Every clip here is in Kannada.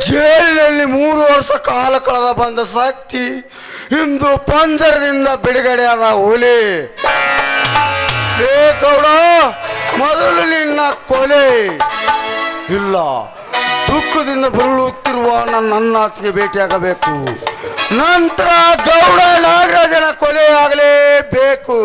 ಜೈಲಿನಲ್ಲಿ 3 ವರ್ಷ ಕಾಲ ಕಳೆದ ಬಂದ ಶಕ್ತಿ ಇಂದು ಪಂಜರದಿಂದ ಬಿಡುಗಡೆಯಾದ ಹುಲಿ. ಏ ಗೌಡ, ಮೊದಲು ನಿನ್ನ ಕೊಲೆ ಇಲ್ಲ, ದುಃಖದಿಂದ ಬರುಳುತ್ತಿರುವ ನನ್ನ ಅತ್ತಿಗೆ ಭೇಟಿಯಾಗಬೇಕು. ನಂತರ ಗೌಡ ನಾಗರಾಜನ ಕೊಲೆಯಾಗಲೇಬೇಕು.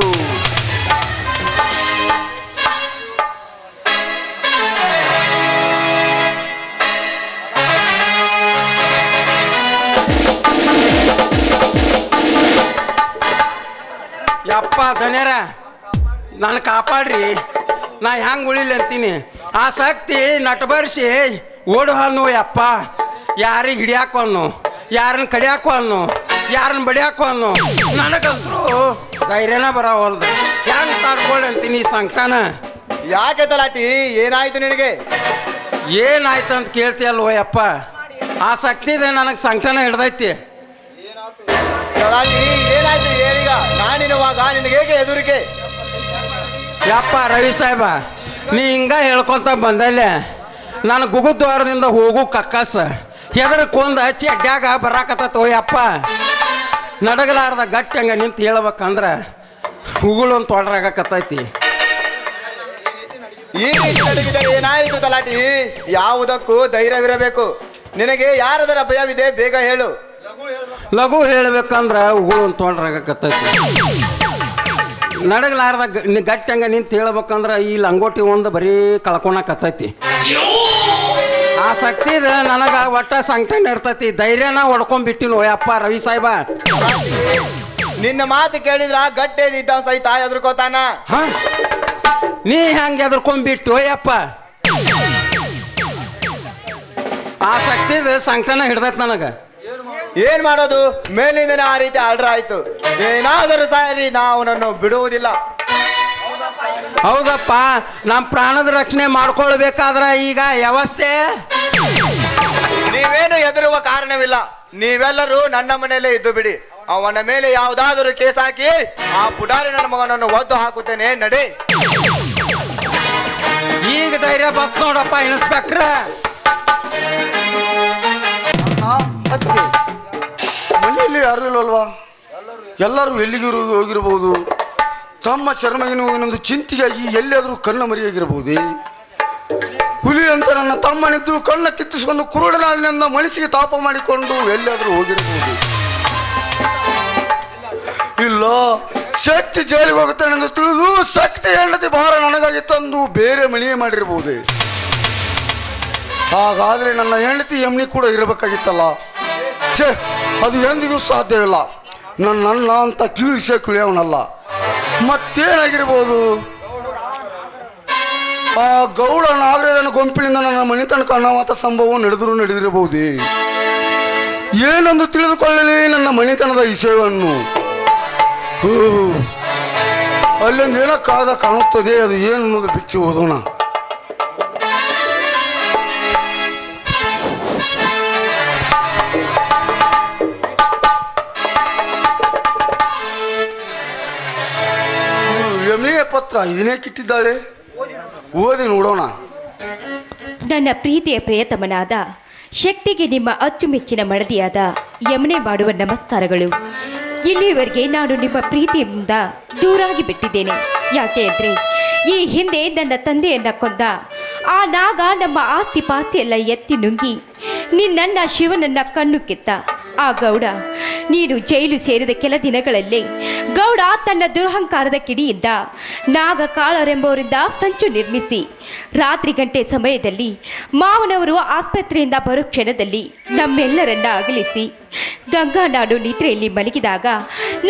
ಯಪ್ಪ ಧನ್ಯರ, ನಾನು ಕಾಪಾಡ್ರಿ, ನಾ ಹೆಂಗೆ ಉಳಿಲಿ ಅಂತೀನಿ. ಆ ಶಕ್ತಿ ನಟಬರ್ಸಿ ಓಡು ಅನ್ನು ಯಪ್ಪ. ಯಾರಿಗೆ ಹಿಡಿಯಾಕೋ ಅನ್ನು, ಯಾರನ್ನ ಕಡಿಯಾಕೋ ಅನ್ನು, ಯಾರನ್ನ ಬಡಿಯಾಕೋ ಅನ್ನು. ನನಗಂತರೂ ಧೈರ್ಯನ ಬರೋವಲ್ದು. ಹೆಂಗೆ ತಾಡ್ಕೊಳ್ಳಿ ಅಂತೀನಿ ಈ ಸಂಕಟನ. ಯಾಕೆ ತಲಾಟಿ, ಏನಾಯ್ತು ನಿನಗೆ? ಏನಾಯ್ತು ಅಂತ ಕೇಳ್ತೀಯಲ್ವೋ ಯಪ್ಪ. ಆ ಶಕ್ತಿದೆ ನನಗೆ ಸಂಕಟನ ಹಿಡ್ದೈತಿ. ತಲಾಟಿ ಏನಾಯ್ತು ಏನೀಗ? ನಾನಿರುವಾಗ ನಿನಗೆ ಹೇಗೆ ಎದುರಿಕೆ? ಯಪ್ಪ ರವಿ ಸಾಹೇಬ, ನೀ ಹಿಂಗ ಹೇಳ್ಕೊಂತ ಬಂದಲ್ಲೇ ನಾನು ಗುಗುದ್ವಾರದಿಂದ ಹೋಗು ಕಕ್ಕಸ ಹೆದರ್ಕೊಂಡ ಚಡ್ಡ್ಯಾಗ ಬರಾಕತ್ತೋ ಯಪ್ಪ. ನಡಗಲಾರ್ದ ಗಟ್ಟಿ ಹಂಗ ನಿಂತು ಹೇಳ್ಬೇಕಂದ್ರೆ ಹುಗುಳು ಒಂದು ತೊಡ್ರಾಗಕತ್ತೈತಿ. ಈ ರೀತಿ ನಡಗಿದರೆ ಏನಾಯಿತು ತಲಾಟಿ? ಯಾವುದಕ್ಕೂ ಧೈರ್ಯವಿರಬೇಕು. ನಿನಗೆ ಯಾರದರ ಭಯವಿದೆ, ಬೇಗ ಹೇಳು. ಲಘು ಹೇಳ್ಬೇಕಂದ್ರೆ ಹುಗುಳು ಒಂದು ತೊಡ್ರಾಗಕತ್ತೈತಿ. ನಡಗಲಾರ್ದ ಗಟ್ಟಿ ಹಂಗ ನಿಂತು ಹೇಳ್ಬೇಕಂದ್ರೆ ಈ ಲಂಗೋಟಿ ಒಂದು ಬರೀ ಕಳ್ಕೊಳಕತ್ತೈತಿ. ಆ ಶಕ್ತಿದ ನನಗ ಒಟ್ಟ ಸಂಕಟ ಇರ್ತೈತಿ. ಧೈರ್ಯನ ಹೊಡ್ಕೊಂಡ್ಬಿಟ್ಟಿನ ಯಪ್ಪ ರವಿ ಸಾಹೇಬ. ನಿನ್ನ ಮಾತು ಕೇಳಿದ್ರ ಗಟ್ಟೆ ಇದ್ದ ಸಹಿತ ಎದುರ್ಕೋತಾನ. ನೀ ಹೆಂಗೆ ಎದುರ್ಕೊಂಡ್ಬಿಟ್ಟು ಯಪ್ಪ. ಆ ಶಕ್ತಿದ ಸಂಕಟನ ಹಿಡ್ದೈತಿ ನನಗ. ಏನ್ ಮಾಡೋದು? ಮೇಲಿಂದ ಆ ರೀತಿ ಆರ್ಡರ್ ಆಯ್ತು. ಏನಾದರೂ ಸಾರಿ ನಾವು ನನ್ನ ಬಿಡುವುದಿಲ್ಲ. ಹೌದಪ್ಪ, ನಮ್ಮ ಪ್ರಾಣದ ರಕ್ಷಣೆ ಮಾಡ್ಕೊಳ್ಬೇಕಾದ್ರ ಈಗ ವ್ಯವಸ್ಥೆ. ನೀವೇನು ಹೆದರುವ ಕಾರಣವಿಲ್ಲ. ನೀವೆಲ್ಲರೂ ನನ್ನ ಮನೆಯಲ್ಲೇ ಇದ್ದು ಬಿಡಿ. ಅವನ ಮೇಲೆ ಯಾವುದಾದರೂ ಕೇಸ್ ಹಾಕಿ ಆ ಪುಡಾರಿ ನನ್ನ ಮಗನನ್ನು ಒದ್ದು ಹಾಕುತ್ತೇನೆ, ನಡಿ. ಈಗ ಧೈರ್ಯ ಬತ್ ನೋಡಪ್ಪ ಇನ್ಸ್ಪೆಕ್ಟ್ರ. ಮನೆಯಲ್ಲಿ ಯಾರು ಇಲ್ವಲ್ವಾ? ಎಲ್ಲರೂ ಎಲ್ಲಿಗೂ ಹೋಗಿರಬಹುದು. ತಮ್ಮ ಶರ್ಮಗಿನ ಇನ್ನೊಂದು ಚಿಂತೆಗಾಗಿ ಎಲ್ಲಿಯಾದರೂ ಕಣ್ಣ ಮರಿಯಾಗಿರಬಹುದೇ? ಹುಲಿ ಅಂತ ನನ್ನ ತಮ್ಮನಿದ್ದು ಕಣ್ಣ ಕಿತ್ತಿಸಿಕೊಂಡು ಕುರುಡನಾದಿನಿಂದ ಮನಸ್ಸಿಗೆ ತಾಪ ಮಾಡಿಕೊಂಡು ಎಲ್ಲಿಯಾದರೂ ಹೋಗಿರಬಹುದು. ಇಲ್ಲ, ಶಕ್ತಿ ಜೈಲಿಗೆ ಹೋಗುತ್ತಾನೆಂದು ತಿಳಿದು ಶಕ್ತಿ ಹೆಂಡತಿ ಭಾರ ನನಗಾಗಿ ತಂದು ಬೇರೆ ಮನೆಯೇ ಮಾಡಿರಬಹುದೇ? ಹಾಗಾದ್ರೆ ನನ್ನ ಹೆಂಡತಿ ಯಮ್ನಿ ಕೂಡ ಇರಬೇಕಾಗಿತ್ತಲ್ಲ. ಛೇ, ಅದು ಎಂದಿಗೂ ಸಾಧ್ಯವಿಲ್ಲ. ನನ್ನ ಅಂತ ಕೀಳಿಸೇ ಕುಳಿಯವನಲ್ಲ. ಮತ್ತೇನಾಗಿರ್ಬೋದು? ಆ ಗೌಡ ನಾಗರಾಜನ ಗುಂಪಿನಿಂದ ನನ್ನ ಮನೆ ತನಕ ಅನಾಹುತ ಸಂಭವ ನಡೆದಿರಬಹುದೇ? ಏನೊಂದು ತಿಳಿದುಕೊಳ್ಳಲಿ ನನ್ನ ಮನೆತನದ ವಿಷಯವನ್ನು. ಅಲ್ಲೊಂದು ಏನೋ ಕಾಣುತ್ತದೆ. ಅದು ಏನು ಅನ್ನೋದು ಬಿಚ್ಚಿ ಓದೋಣ. ಯಮನಿಯ ಪತ್ರ ಇದನ್ನೇ ಕಿಟ್ಟಿದ್ದಾಳೆ, ಓದಿ ನೋಡೋಣ. ನನ್ನ ಪ್ರೀತಿಯ ಪ್ರಿಯತಮನಾದ ಶಕ್ತಿಗೆ ನಿಮ್ಮ ಅಚ್ಚುಮೆಚ್ಚಿನ ಮಡದಿಯಾದ ಯಮನೆ ಮಾಡುವ ನಮಸ್ಕಾರಗಳು. ಇಲ್ಲಿಯವರೆಗೆ ನಾನು ನಿಮ್ಮ ಪ್ರೀತಿಯಿಂದ ದೂರಾಗಿ ಬಿಟ್ಟಿದ್ದೇನೆ. ಯಾಕೆ ಅಂದರೆ ಈ ಹಿಂದೆ ನನ್ನ ತಂದೆಯನ್ನ ಕೊಂದ ಆ ನಾಗ ನಮ್ಮ ಆಸ್ತಿ ಪಾಸ್ತಿ ಎಲ್ಲ ಎತ್ತಿ ನುಂಗಿ ನಿನ್ನ ಶಿವನನ್ನ ಕಣ್ಣು ಕಿತ್ತ. ಆ ಗೌಡ ನೀನು ಜೈಲು ಸೇರಿದ ಕೆಲ ದಿನಗಳಲ್ಲೇ ಗೌಡ ತನ್ನ ದುರಹಂಕಾರದ ಕಿಡಿಯಿಂದ ನಾಗ ಕಾಳರೆಂಬವರಿಂದ ಸಂಚು ನಿರ್ಮಿಸಿ ರಾತ್ರಿ ಗಂಟೆ ಸಮಯದಲ್ಲಿ ಮಾವನವರು ಆಸ್ಪತ್ರೆಯಿಂದ ಬರೋ ಕ್ಷಣದಲ್ಲಿ ನಮ್ಮೆಲ್ಲರನ್ನ ಅಗಲಿಸಿ ಗಂಗಾನಾಡು ನಿದ್ರೆಯಲ್ಲಿ ಮಲಗಿದಾಗ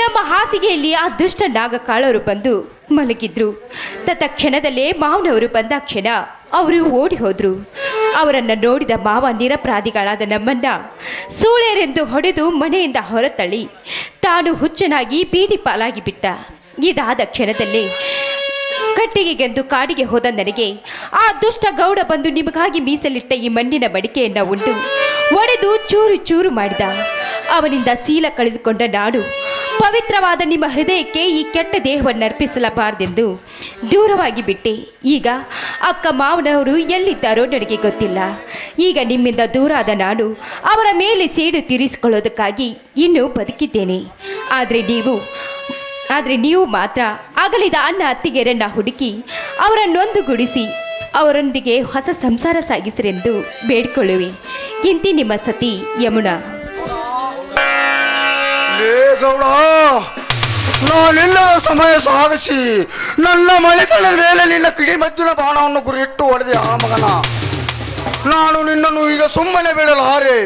ನಮ್ಮ ಹಾಸಿಗೆಯಲ್ಲಿ ಆ ದುಷ್ಟ ನಾಗ ಕಾಳರು ಬಂದು ಮಲಗಿದ್ರು. ತತ್ಕ್ಷಣದಲ್ಲೇ ಮಾವನವರು ಬಂದ ಕ್ಷಣ ಅವರು ಓಡಿ ಹೋದ್ರು. ಅವರನ್ನು ನೋಡಿದ ಮಾವ ನಿರಪರಾಧಿಗಳಾದ ನಮ್ಮನ್ನ ಸೂಳೆರೆಂದು ಹೊಡೆದು ಮನೆಯಿಂದ ಹೊರತಳ್ಳಿ ತಾನು ಹುಚ್ಚನಾಗಿ ಬೀದಿ ಪಾಲಾಗಿ ಬಿಟ್ಟ. ಇದಾದ ಕ್ಷಣದಲ್ಲೇ ಕಟ್ಟಿಗೆಗೆಂದು ಕಾಡಿಗೆ ಹೋದ ನನಗೆ ಆ ದುಷ್ಟ ಗೌಡ ಬಂದು ನಿಮಗಾಗಿ ಮೀಸಲಿಟ್ಟ ಈ ಮಣ್ಣಿನ ಮಡಿಕೆಯನ್ನು ಉಂಡು ಒಡೆದು ಚೂರು ಚೂರು ಮಾಡಿದ. ಅವನಿಂದ ಶೀಲ ಕಳೆದುಕೊಂಡ ನಾಡು ಪವಿತ್ರವಾದ ನಿಮ್ಮ ಹೃದಯಕ್ಕೆ ಈ ಕೆಟ್ಟ ದೇಹವನ್ನು ಅರ್ಪಿಸಲಬಾರದೆಂದು ದೂರವಾಗಿ ಬಿಟ್ಟೆ. ಈಗ ಅಕ್ಕ ಮಾವನವರು ಎಲ್ಲಿದ್ದಾರೋ ನನಗೆ ಗೊತ್ತಿಲ್ಲ. ಈಗ ನಿಮ್ಮಿಂದ ದೂರಾದ ನಾನು ಅವರ ಮೇಲೆ ಸೇಡು ತೀರಿಸಿಕೊಳ್ಳೋದಕ್ಕಾಗಿ ಇನ್ನೂ ಬದುಕಿದ್ದೇನೆ. ಆದರೆ ನೀವು ಮಾತ್ರ ಅಗಲಿದ ಅಣ್ಣ ಅತ್ತಿಗೆಯರನ್ನು ಹುಡುಕಿ ಅವರನ್ನೊಂದುಗೂಡಿಸಿ ಅವರೊಂದಿಗೆ ಹೊಸ ಸಂಸಾರ ಸಾಗಿಸಿರೆಂದು ಬೇಡಿಕೊಳ್ಳುವೆ. ಇಂತಿ ನಿಮ್ಮ ಸತಿ ಯಮುನಾ. ಗೌಡ, ನಾನಿಲ್ಲದ ಸಮಯ ಸಾಗಿಸಿ ನನ್ನ ಮನೆತನದ ಮೇಲೆ ನಿನ್ನ ಕಿಡಿಮದ್ದಿನ ಬಾಣವನ್ನು ಗುರಿಯಿಟ್ಟು ಹೊಡೆದೆ ಆ ಮಗನ. ನಾನು ನಿನ್ನನ್ನು ಈಗ ಸುಮ್ಮನೆ ಬಿಡಲಾರೆ.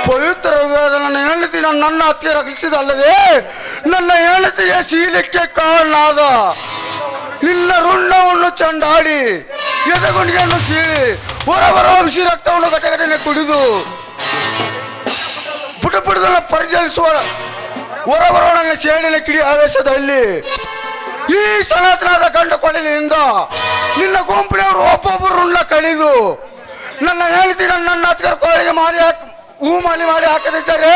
ಪವಿತ್ರ ನನ್ನ ಹೆಂಡತಿ ನನ್ನ ಹತ್ತಿರ ರಕ್ಷಿಸಿದಲ್ಲದೆ ನನ್ನ ಹೆಂಡತಿಯ ಶೀಲಕ್ಕೆ ಕಾರಣಾದ ನಿನ್ನ ರುಂಡವನ್ನು ಚಂಡಾಡಿ ಎದೆಗುಂಡಿಗೆಯನ್ನು ಸೀಳಿ ಹೊರಬರುವ ಬಿಸಿ ರಕ್ತವನ್ನು ಘಟಘಟನೆ ಕುಡಿದು ಪುಟಪುಟದನ್ನು ಪರಿಚರಿಸುವ ಹೊರಬರುವ ನನ್ನ ಸೇಡಿನ ಕಿಡಿ ಆವೇಶದಲ್ಲಿ ಈ ಸನಾತನದ ಗಂಡ ಕೊಡಲಿಯಿಂದ ನಿನ್ನ ಗುಂಪಿನವರು ಒಬ್ಬೊಬ್ಬರನ್ನ ಕಡಿದು ನನ್ನ ಹೆಂಡತಿ ನನ್ನ ಹತ್ತಿರ ಕೋಳಿಗೆ ಹೂಮಾಲಿ ಮಾಡಿ ಹಾಕದಿದ್ದರೆ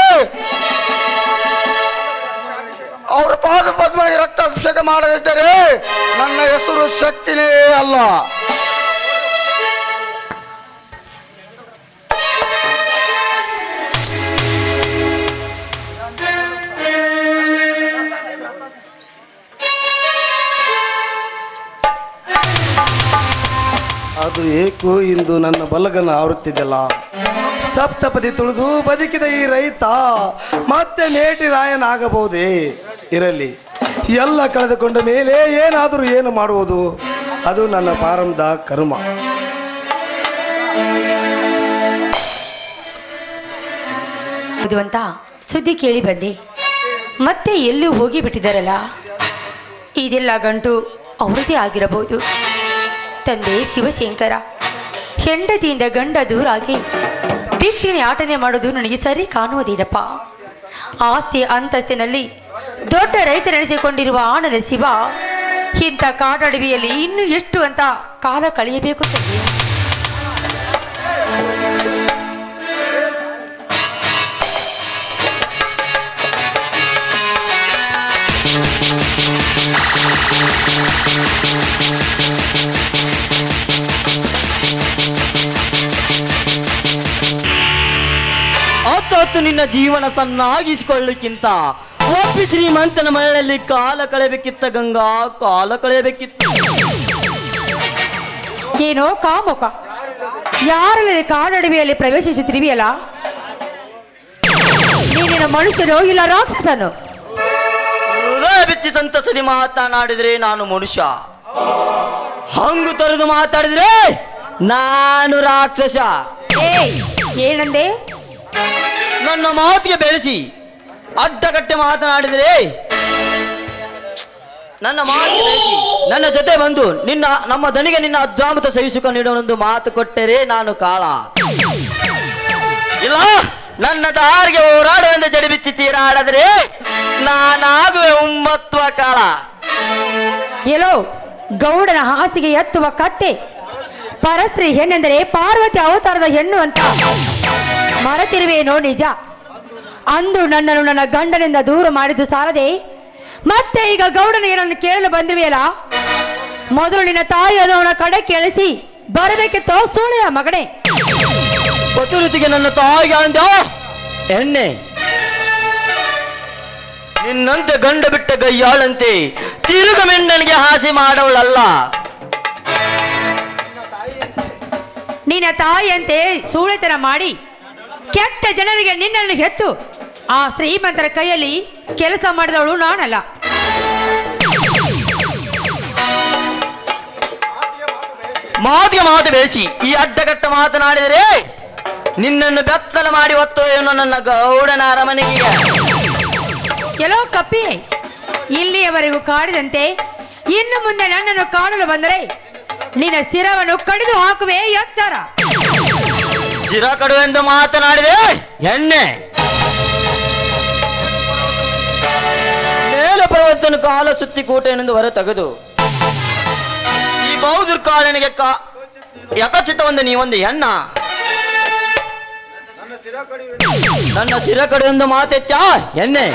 ಅವರ ಪಾದ ಪದ್ಮನಿಗೆ ರಕ್ತ ಅಭಿಷೇಕ ಮಾಡದಿದ್ದರೆ ನನ್ನ ಹೆಸರು ಶಕ್ತಿನೇ ಅಲ್ಲ. ಅದು ಏಕೋ ಇಂದು ನನ್ನ ಬಲಗನ ಆವರುತ್ತಿದ್ದಲ್ಲ. ಸಪ್ತಪದಿ ತುಳಿದು ಬದುಕಿದ ಈ ರೈತ ಮತ್ತೆ ನೇಟಿ ರಾಯನಾಗಬಹುದೇ? ಇರಲಿ, ಎಲ್ಲ ಕಳೆದುಕೊಂಡ ಮೇಲೆ ಏನಾದರೂ ಏನು ಮಾಡುವುದು, ಅದು ನನ್ನ ಪ್ರಾರಂಭದ ಕರ್ಮ. ಅಂತ ಸುದ್ದಿ ಕೇಳಿ ಬಂದೆ. ಮತ್ತೆ ಎಲ್ಲೂ ಹೋಗಿ ಬಿಟ್ಟಿದ್ದಾರಲ್ಲ. ಇದೆಲ್ಲ ಗಂಟು ಅವರದೇ ಆಗಿರಬಹುದು. ತಂದೆ ಶಿವಶಂಕರ ಹೆಂಡತಿಯಿಂದ ಗಂಡ ದೂರಾಗಿ ಭಿಕ್ಷಣೆ ಆಟನೆ ಮಾಡೋದು ನನಗೆ ಸರಿ ಕಾಣುವುದೇನಪ್ಪ. ಆಸ್ತಿ ಅಂತಸ್ತಿನಲ್ಲಿ ದೊಡ್ಡ ರೈತರೆನಿಸಿಕೊಂಡಿರುವ ಆನಂದ ಶಿವ ಇಂಥ ಕಾಡಡವಿಯಲ್ಲಿ ಇನ್ನು ಎಷ್ಟು ಅಂತ ಕಾಲ ಕಳೆಯಬೇಕು ತಂದೆ. ಹೊತ್ತು ನಿನ್ನ ಜೀವನ ಸಣ್ಣಾಗಿಸಿಕೊಳ್ಳಕ್ಕಿಂತ ಒಬ್ಬ ಶ್ರೀಮಂತನ ಮನೆಯಲ್ಲಿ ಕಾಲ ಕಳೆಯಬೇಕಿತ್ತ ಗಂಗಾ, ಕಾಲ ಕಳೆಯಬೇಕಿತ್ತು. ಏನೋ ಕಾಮುಕ, ಯಾರಲ್ಲದೆ ಕಾಡಡವಿಯಲ್ಲಿ ಪ್ರವೇಶಿಸುತ್ತಿರುವಿಯಲ್ಲ, ನೀನಿನ ಮನುಷ್ಯನೋ ಇಲ್ಲ ರಾಕ್ಷಸನು? ಹೃದಯ ಬಿಚ್ಚಿ ಸಂತಸದಿ ಮಾತನಾಡಿದ್ರೆ ನಾನು ಮನುಷ್ಯ, ಹಂಗು ತೊರೆದು ಮಾತಾಡಿದ್ರೆ ನಾನು ರಾಕ್ಷಸ. ಏನಂದೆ? ನನ್ನ ಮಾತಿಗೆ ಬೆಳೆಸಿ ಅಡ್ಡಗಟ್ಟೆ ಮಾತನಾಡಿದರೆ ನನ್ನ ಜೊತೆ ಬಂದು ನಮ್ಮ ದನಿಗೆ ನಿನ್ನ ಅದ್ಭುತ ಸಹಿಸುಕ ನೀಡುವೊಂದು ಮಾತು ಕೊಟ್ಟರೆ ನಾನು ಕಾಳ. ಇಲ್ಲ, ನನ್ನ ದಾರಿಗೆ ಹೋರಾಡುವಂತೆ ಜಡಿ ಬಿಚ್ಚಿ ಚೀರಾಡಿದ್ರೆ ನಾನಾಗುವೆ ಉಮ್ಮತ್ವ ಕಾಳ. ಎಲ್ಲೋ ಗೌಡನ ಹಾಸಿಗೆ ಎತ್ತುವ ಕತ್ತೆ, ಪರಸ್ತ್ರೀ ಹೆಣ್ಣೆಂದರೆ ಪಾರ್ವತಿ ಅವತಾರದ ಹೆಣ್ಣು ಅಂತ ಮರೆತಿರುವೇನೋ ನಿಜ. ಅಂದು ನನ್ನನ್ನು ನನ್ನ ಗಂಡನಿಂದ ದೂರ ಮಾಡಿದ್ದು ಸಾರದೆ ಮತ್ತೆ ಈಗ ಗೌಡನಿಗೆ ನನ್ನ ಕೇಳಲು ಬಂದಿರುವೆಯಲ್ಲ. ಮೊದಲು ನಿನ್ನ ತಾಯಿಯನ್ನು ಅವನ ಕಡೆ ಕೇಳಿಸಿ ಬರಬೇಕಿತ್ತೋ ಸೂಳೆಯ ಮಗನೇ. ಪತುರುತಿಗೆ ನನ್ನ ತಾಯಿಗೆ ಅಂದ ಎಣ್ಣೆ, ನಿನ್ನಂತೆ ಗಂಡ ಬಿಟ್ಟ ಗಯ್ಯಾಳಂತೆ ತಿರುಗ ಮೆಂಡನಿಗೆ ಹಾಸಿ ಮಾಡವಳಲ್ಲ. ನಿನ್ನ ತಾಯಿಯಂತೆ ಸೂಳೆತನ ಮಾಡಿ ಕೆಟ್ಟ ಜನರಿಗೆ ನಿನ್ನನ್ನು ಹೆತ್ತು ಆ ಶ್ರೀಮಂತರ ಕೈಯಲ್ಲಿ ಕೆಲಸ ಮಾಡಿದವಳು ನಾನಲ್ಲ. ಮಾತಿಗೆ ಮಾತು ಬೇಯಿಸಿ ಈ ಅಡ್ಡಗಟ್ಟ ಮಾತನಾಡಿದರೆ ನಿನ್ನನ್ನು ಬೆತ್ತಲ ಮಾಡಿ ಒತ್ತೊಯ್ಯನು ನನ್ನ ಗೌಡನ ಅರಮನೆಗೆ. ಕೆಲೋ ಕಪ್ಪಿ, ಇಲ್ಲಿಯವರೆಗೂ ಕಾಡಿದಂತೆ ಇನ್ನು ಮುಂದೆ ನನ್ನನ್ನು ಕಾಣಲು ಬಂದರೆ ನಿನ್ನ ಶಿರವನ್ನು ಕಡಿದು ಹಾಕುವೆ ಎಚ್ಚರ. ಶಿರ ಕಡುವೆಂದು ಮಾತನಾಡಿದೆ ಎಣ್ಣೆ. ಮೇಲೆ ಪರ್ವತನು ಕಾಲ ಸುತ್ತಿ ಕೋಟೆಯನೆಂದು ಹೊರ ತೆಗೆದು ಈ ಬೌದ್ಧರ್ ಕಾಳನಿಗೆ ಯಕಚಿತ್ತವೊಂದು ನೀವೊಂದು ಹೆಣ್ಣ. ನನ್ನ ಶಿರ ಕಡುವೆಂದು ಮಾತೆತ್ತ ಎಣ್ಣೆ.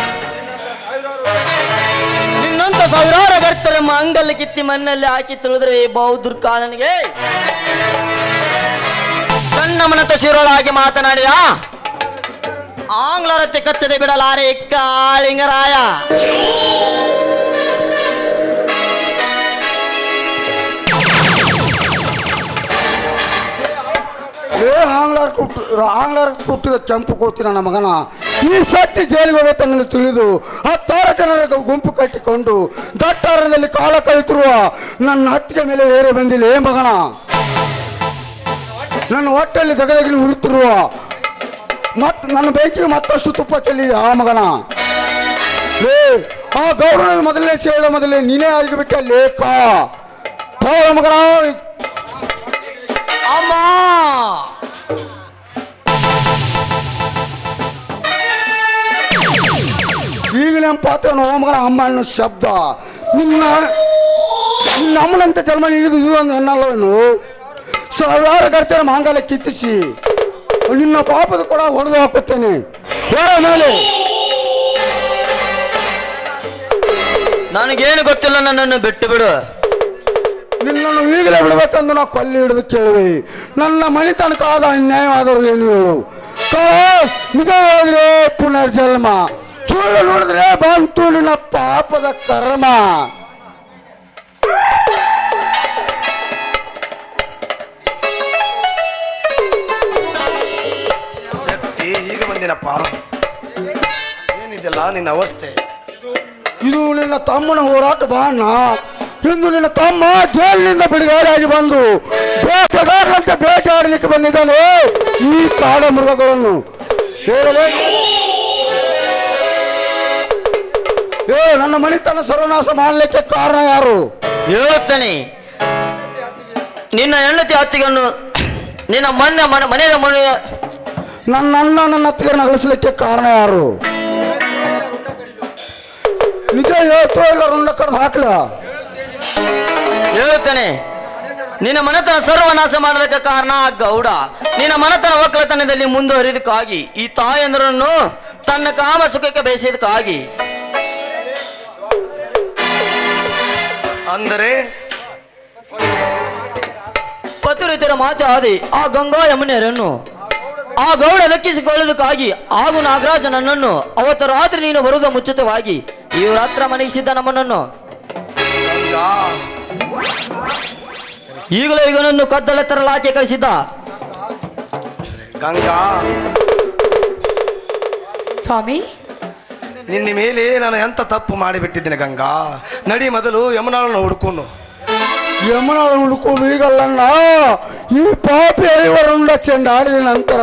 ನಿನ್ನಂತ ಸಾವಿರಾರು ಗರ್ತರ ಮಂಗಲ ಕಿತ್ತಿ ಮಣ್ಣಲ್ಲಿ ಹಾಕಿ ತುಳಿದ್ರೆ ಬಹುದುರ್ಕಾಲನಿಗೆ ಸಣ್ಣ ಮನತ ಶಿರೋಳಾಗಿ ಮಾತನಾಡಿದ ಆಂಗ್ಲರತ್ತೆ ಕಚ್ಚದೆ ಬಿಡಲಾರೆ ಕಾಳಿಂಗರಾಯ. ಆಂಗ್ಲರ್ ಹುಟ್ಟಿದ ಕೆಂಪು ಕೋತಿ ನನ್ನ ಮಗನ ಈ ಸತ್ಯ ಜೈಲಿಗೆ ಹೋಗುತ್ತೆ ನನಗೆ ತಿಳಿದು 10 ಜನರ ಗುಂಪು ಕಟ್ಟಿಕೊಂಡು ದಟ್ಟಾರದಲ್ಲಿ ಕಾಲ ಕಳೆತಿರುವ ನನ್ನ ಹತ್ತಿಗೆ ಮೇಲೆ ಏರಿ ಬಂದಿಲ್ಲ ಮಗನ. ನನ್ನ ಹೊಟ್ಟೆಯಲ್ಲಿ ದಗದಗಿಲಿ ಉರಿತಿರುವ ನನ್ನ ಬೆಂಕಿಗೆ ಮತ್ತಷ್ಟು ತುಪ್ಪ ಚೆಲ್ಲಿದೆ ಆ ಮಗನ. ಆ ಗೌರವ ಮೊದಲನೇ ಸೇಳ ಮೊದಲೇ ನೀನೇ ಆಗಿಬಿಟ್ಟೆ ಲೇಖ ಮಗನ. ಅಮ್ಮ ಈಗ ನೆನಪಾತ ಮಗನ ಅಮ್ಮ ಅನ್ನೋ ಶಬ್ದ ನಿನ್ನ ಅಮ್ಮನಂತೆ ಜನ್ಮ ನೀಡಿದು ಇದು ಒಂದು ಹೆಣ್ಣಲ್ಲವೇನು? ಸಾವಿರಾರು ಗರ್ತರ ಮಾಂಗಲ್ಯ ಕಿತ್ತಿಸಿ ನಿನ್ನ ಪಾಪದ ಕೂಡ ಹೊಡೆದು ಹಾಕುತ್ತೇನೆ ಮೇಲೆ. ನನಗೇನು ಗೊತ್ತಿಲ್ಲ, ನನ್ನನ್ನು ಬಿಟ್ಟು ಬಿಡು. ನಿನ್ನನ್ನು ಈಗಲೇ ಬಿಡಬೇಕಂದು ನಾವು ಕೊಲ್ಲಿ ಹಿಡಿದು ಕೇಳುವೆ. ನನ್ನ ಮಣಿತನಕಾದ ಅನ್ಯಾಯವಾದವರು ಏನು ಹೇಳು? ನಿಜ ಹೇಳಿದ್ರೆ ಪುನರ್ಜನ್ಮ, ಸುಳ್ಳು ನೋಡಿದ್ರೆ ಬಂತು ನಿನ್ನ ಪಾಪದ ಕರ್ಮ. ಶಕ್ತಿ ಈಗ ಬಂದಿನಪ್ಪ. ಏನಿದೆಲ್ಲ ನಿನ್ನ ಅವಸ್ಥೆ? ಇದು ನಿನ್ನ ತಮ್ಮನ ಹೋರಾಟ ಬಾಣ. ಇಂದು ನಿನ್ನ ತಮ್ಮ ಜೈಲಿನಿಂದ ಬಿಡುಗಡೆಯಾಗಿ ಬಂದು ಬೇಟೆಗಾರರಂತೆ ಬೇಟೆಯಾಡಲಿಕ್ಕೆ ಬಂದಿದ್ದಾನೆ ಈ ಕಾಡ ಮೃಗಗಳನ್ನು. ಹೇಳಲೇ ನನ್ನ ಮಣಿತನ ಸರ್ವನಾಶ ಮಾಡಲಿಕ್ಕೆ ಕಾರಣ ಯಾರು? ಹೇಳುತ್ತಾನೆ, ನಿನ್ನ ಹೆಂಡತಿ ಹತ್ತಿಗನ್ನು ನಿನ್ನ ಮನೆಯ ನನ್ನ ಹತ್ತಿಗೆ ನಗಳಿಸಲಿಕ್ಕೆ ಕಾರಣ ಯಾರು? ನಿಜ ಹೇಳ್ತೋ ಇಲ್ಲ ರುಂಡ ಕರೆದು ಹಾಕ್ಲ? ಹೇಳುತ್ತಾನೆ, ನಿನ್ನ ಮನೆತನ ಸರ್ವನಾಶ ಮಾಡಲಿಕ್ಕೆ ಕಾರಣ ಗೌಡ. ನಿನ್ನ ಮನೆತನ ಒಕ್ಕಲತನದಲ್ಲಿ ಮುಂದುವರಿದಕ್ಕಾಗಿ, ಈ ತಾಯಂದ್ರನ್ನು ತನ್ನ ಕಾಮ ಸುಖಕ್ಕೆ ಬಯಸಿದಕ್ಕಾಗಿ. ಅಂದರೆ ಪತಿರಿತರ ಮಾತೆ ಆದಿ ಆ ಗಂಗಾ ಯಮುನೆಯರನ್ನು ಆ ಗೌಡ ದಕ್ಕಿಸಿಕೊಳ್ಳುವುದಕ್ಕಾಗಿ ಹಾಗೂ ನಾಗರಾಜ ನನ್ನನ್ನು ಅವತ್ತು ರಾತ್ರಿ ನೀನು ಬರುವುದ ಮುಚ್ಚತವಾಗಿ ಈ ರಾತ್ರ ಮನಗಿಸಿದ್ದ ನಮ್ಮನನ್ನು ಈಗಲೂ ಇವನನ್ನು ಕದ್ದಲೆ ತರಲಾಕೆ ಕಳಿಸಿದ್ದ. ಗಂಗಾ, ಸ್ವಾಮಿ, ನಿನ್ನ ಮೇಲೆ ನಾನು ಎಂತ ತಪ್ಪು ಮಾಡಿಬಿಟ್ಟಿದ್ದೇನೆ ಗಂಗಾ. ನಡಿ ಮೊದಲು ಯಮುನಾಳನ್ನು ಹುಡುಕೊಂಡು. ಯಮುನಾಳ ಹುಡುಕೋದು ಈಗಲ್ಲಣ್ಣ, ಈ ಪಾಪಿ ಐವರುಂಡ ಚೆಂಡ ಆಡಿದ ನಂತರ.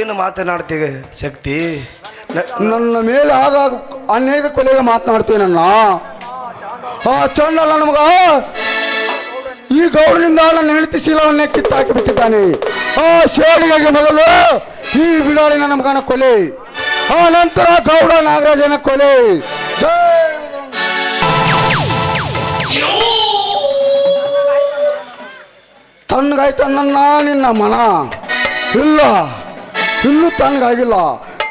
ಏನು ಮಾತನಾಡ್ತೀವಿ ಶಕ್ತಿ? ನನ್ನ ಮೇಲೆ ಆದಾಗ ಅನೇಕ ಕೊಲೆಗೆ ಮಾತನಾಡ್ತೀನಣ್ಣ. ಆ ಚಂಡಲ್ಲ ನಮಗ ಈ ಗೌಡನಿಂದ ನನ್ನ ಹೆಂಡತಿ ಶೀಲವನ್ನೇ ಕಿತ್ತಾಕಿ ಬಿಟ್ಟಿದ್ದಾನೆ. ಆ ಶೇಡಿಗೆ ಮೊದಲು ಈ ಬಿಡಾಳಿನ ನಮಗನ ಕೊಲೆ, ಆ ನಂತರ ಗೌಡ ನಾಗರಾಜನ ಕೊಲೆ. ತಣ್ಣಗಾಯ್ತಣ್ಣ ನಿನ್ನ ಮನ? ಇಲ್ಲ, ಇನ್ನೂ ತಣ್ಣಗಾಗಿಲ್ಲ.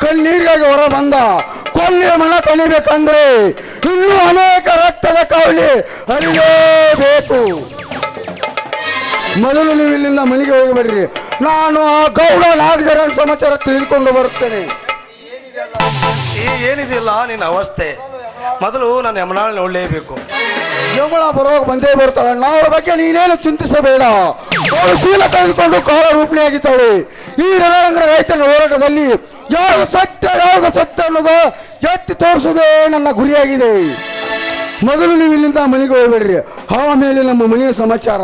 ಕಣ್ಣೀರಿಗಾಗಿ ಹೊರ ಬಂದ ಕೊಲ್ಲಿಯ ಮನ ತಣಿಬೇಕಂದ್ರೆ ಇನ್ನೂ ಅನೇಕ ರಕ್ತದ ಕಾವಲಿ ಹರಿಯಲೇಬೇಕು. ಮೊದಲು ನೀವು ಇಲ್ಲಿಂದ ಮನೆಗೆ ಹೋಗಬೇಡ್ರಿ. ನಾನು ಆ ಗೌಡ ನಾಗರಾಜನ ಸಮಾಚಾರ ತಿಳಿದುಕೊಂಡು ಬರುತ್ತೇನೆ. ಏನಿದೆಯಲ್ಲ ನಿನ್ನ ಅವಸ್ಥೆ? ಮೊದಲು ನಾನು ಯಮುನಾಳ ನೋಡಲೇಬೇಕು. ಯಮುನ ಬರುವಾಗ ಬಂದೇ ಬರ್ತಾಳೆ. ಅವಳ ಬಗ್ಗೆ ನೀನೇನು ಚಿಂತಿಸಬೇಡ. ಅವಳು ಶೀಲ ಕಳೆದುಕೊಂಡು ಕಾಲ ರೂಪಣೆಯಾಗಿದ್ದಾಳೆ. ಈ ರಣರಂಗರ ರೈತನ ಹೋರಾಟದಲ್ಲಿ ಯಾವ ಸತ್ಯ ಅನ್ನೋದು ಎತ್ತಿ ತೋರಿಸೋದೇ ನನ್ನ ಗುರಿಯಾಗಿದೆ. ಮೊದಲು ನೀವು ಇಲ್ಲಿಂದ ಮನೆಗೆ ಹೋಗ್ಬೇಡ್ರಿ, ಆಮೇಲೆ ನಮ್ಮ ಮನೆಯ ಸಮಾಚಾರ.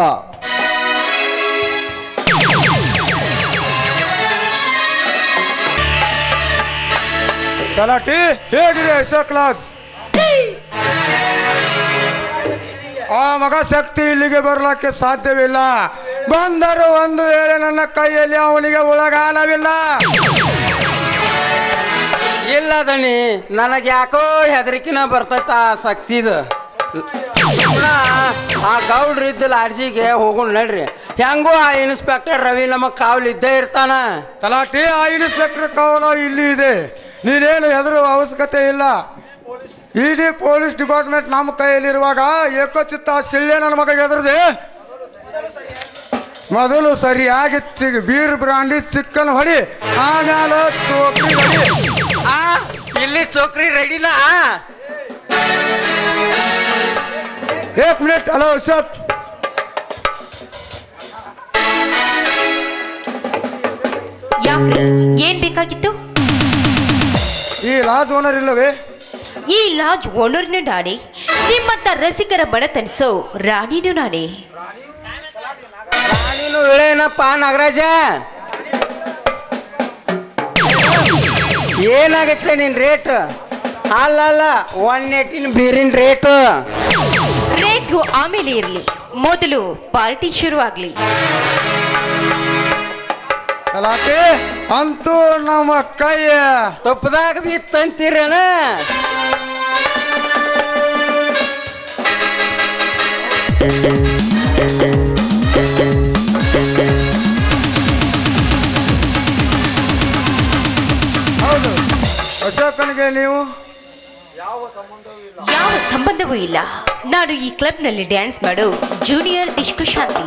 ಗಲಾಟೆ ಹೇಗಿದೆ ಹೆಸರು ಕ್ಲಾಸ್? ಆ ಮಗ ಶಕ್ತಿ ಇಲ್ಲಿಗೆ ಬರ್ಲಕ್ಕೆ ಸಾಧ್ಯವಿಲ್ಲ. ಬಂದರೂ ಒಂದು ವೇಳೆ ನನ್ನ ಕೈಯಲ್ಲಿ ಅವನಿಗೆ ಒಳಗಾಲವಿಲ್ಲ. ಇಲ್ಲ ದಣಿ, ನನಗೆ ಯಾಕೋ ಹೆದರಿಕಿನ ಬರ್ತೈತ ಆ ಶಕ್ತಿದು. ಆ ಗೌಡ್ರ ಇದ್ದ ಅರ್ಜಿಗೆ ಹೋಗೋಣ ನಡ್ರಿ. ಹೆಂಗೋ ಆ ಇನ್ಸ್ಪೆಕ್ಟರ್ ರವಿ ನಮಗ್ ಕಾವಲು ಇದ್ದೇ ಇರ್ತಾನ. ತಲಾಟಿ, ಆ ಇನ್ಸ್ಪೆಕ್ಟರ್ ಕಾವಲು ಇಲ್ಲಿ ಇದೆ. ನೀನೇನು ಹೆದರುವ ಅವಶ್ಯಕತೆ ಇಲ್ಲ. ಇಡೀ ಪೊಲೀಸ್ ಡಿಪಾರ್ಟ್ಮೆಂಟ್ ನಮ್ಮ ಕೈಯಲ್ಲಿರುವಾಗ ಏಕಚಿತ್ತ ಸಿಳ್ಳೆ ನನ್ನ ಮಗ ಎದುರದೆ ಮೊದಲು ಸರಿಯಾಗಿ ಬೀರ್ ಬ್ರಾಂಡಿ ಚಿಕ್ಕನ್ ಹೊಡಿ ಆಮೇಲೆ ಚೋಕ್ರಿ ಹೊಡಿ. ಇಲ್ಲಿ ಚೋಕ್ರಿ ರೆಡಿನಾ? एक मिनट ಹಲೋ ಸರ್ ಯಾಕ್ರಿ ಏನ್ ಬೇಕಾಗಿತ್ತು? ಈ ಲಾಜ್ ಓನರ್ ಇಲ್ಲವೇ? ಈ ಲಾಜ್ ಓನರ್ನು ನಾನೇ, ನಿಮ್ಮಂತ ರಸಿಕರ ಬಡತನಿಸೋ ರಾಣಿನೂ ನಾನೇ. ನೀನು ಹೇಳೇನಪ್ಪ ನಾಗರಾಜ? ಏನಾಗುತ್ತೆ ನಿನ್ ರೇಟ್? ಅಲ್ಲ 118 ಬೀರಿನ ರೇಟು. ರೇಟ್ಗೂ ಆಮೇಲೆ ಇರಲಿ, ಮೊದಲು ಪಾರ್ಟಿ ಶುರುವಾಗ್ಲಿ. ಅಲಾಟೆ ಅಂತೂ ನಮ್ಮ ಕೈ ತಪ್ಪದಾಗ ಬಿತ್ತಂತೀರಣ? ಹೌದು, ಅಶೋಕನಿಗೆ ನೀವು ಯಾವ ಸಂಬಂಧವೂ ಇಲ್ಲ. ನಾನು ಈ ಕ್ಲಬ್ನಲ್ಲಿ ಡ್ಯಾನ್ಸ್ ಮಾಡೋ ಜೂನಿಯರ್ ಡಿಸ್ಕೋ ಶಾಂತಿ.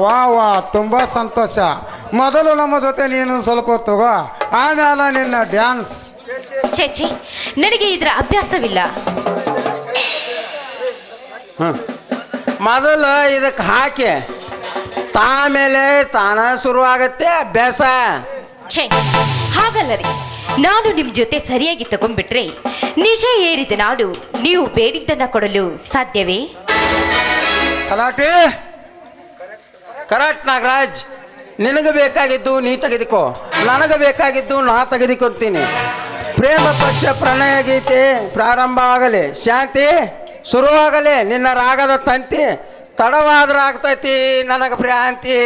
ವಾ ವಾ ತುಂಬಾ ಸಂತೋಷ. ಮೊದಲು ನಮ್ಮ ಜೊತೆ ನೀನು ಸ್ವಲ್ಪ ತಗೋ, ಆಮೇಲೆ ನಿನ್ನ ಡ್ಯಾನ್ಸ್. ಛೇ, ನನಗೆ ಇದರ ಅಭ್ಯಾಸವಿಲ್ಲ. ಮೊದಲು ಇದಕ್ಕೆ ಹಾಕಿ ಆಮೇಲೆ ತಾನ ಶುರುವಾಗತ್ತೆ ಅಭ್ಯಾಸ. ಛೇ, ಹಾಗಲ್ಲ ರೀ. ನಾನು ನಿಮ್ಮ ಜೊತೆ ಸರಿಯಾಗಿ ತಗೊಂಡ್ಬಿಟ್ರೆ ನಿಜ ಏರಿದ ನಾಡು ನೀವು ಬೇಡಿದ್ದನ್ನ ಕೊಡಲು ಸಾಧ್ಯವೇ? ಅಲಾಟೆ ಕರೆಕ್ಟ್ ನಾಗರಾಜ್. ನಿನಗೆ ಬೇಕಾಗಿದ್ದು ನೀ ತೆಗೆದುಕೋ, ನನಗೆ ಬೇಕಾಗಿದ್ದು ನಾ ತೆಗೆದುಕೊತೀನಿ. ಪ್ರೇಮ ಪಕ್ಷ ಪ್ರಣಯ ಗೀತೆ ಪ್ರಾರಂಭವಾಗಲಿ, ಶಾಂತಿ ಶುರುವಾಗಲಿ. ನಿನ್ನ ರಾಗದ ತಂತಿ ತಡವಾದ್ರೆ ಆಗ್ತೈತಿ ನನಗೆ ಭ್ರಾಂತಿ.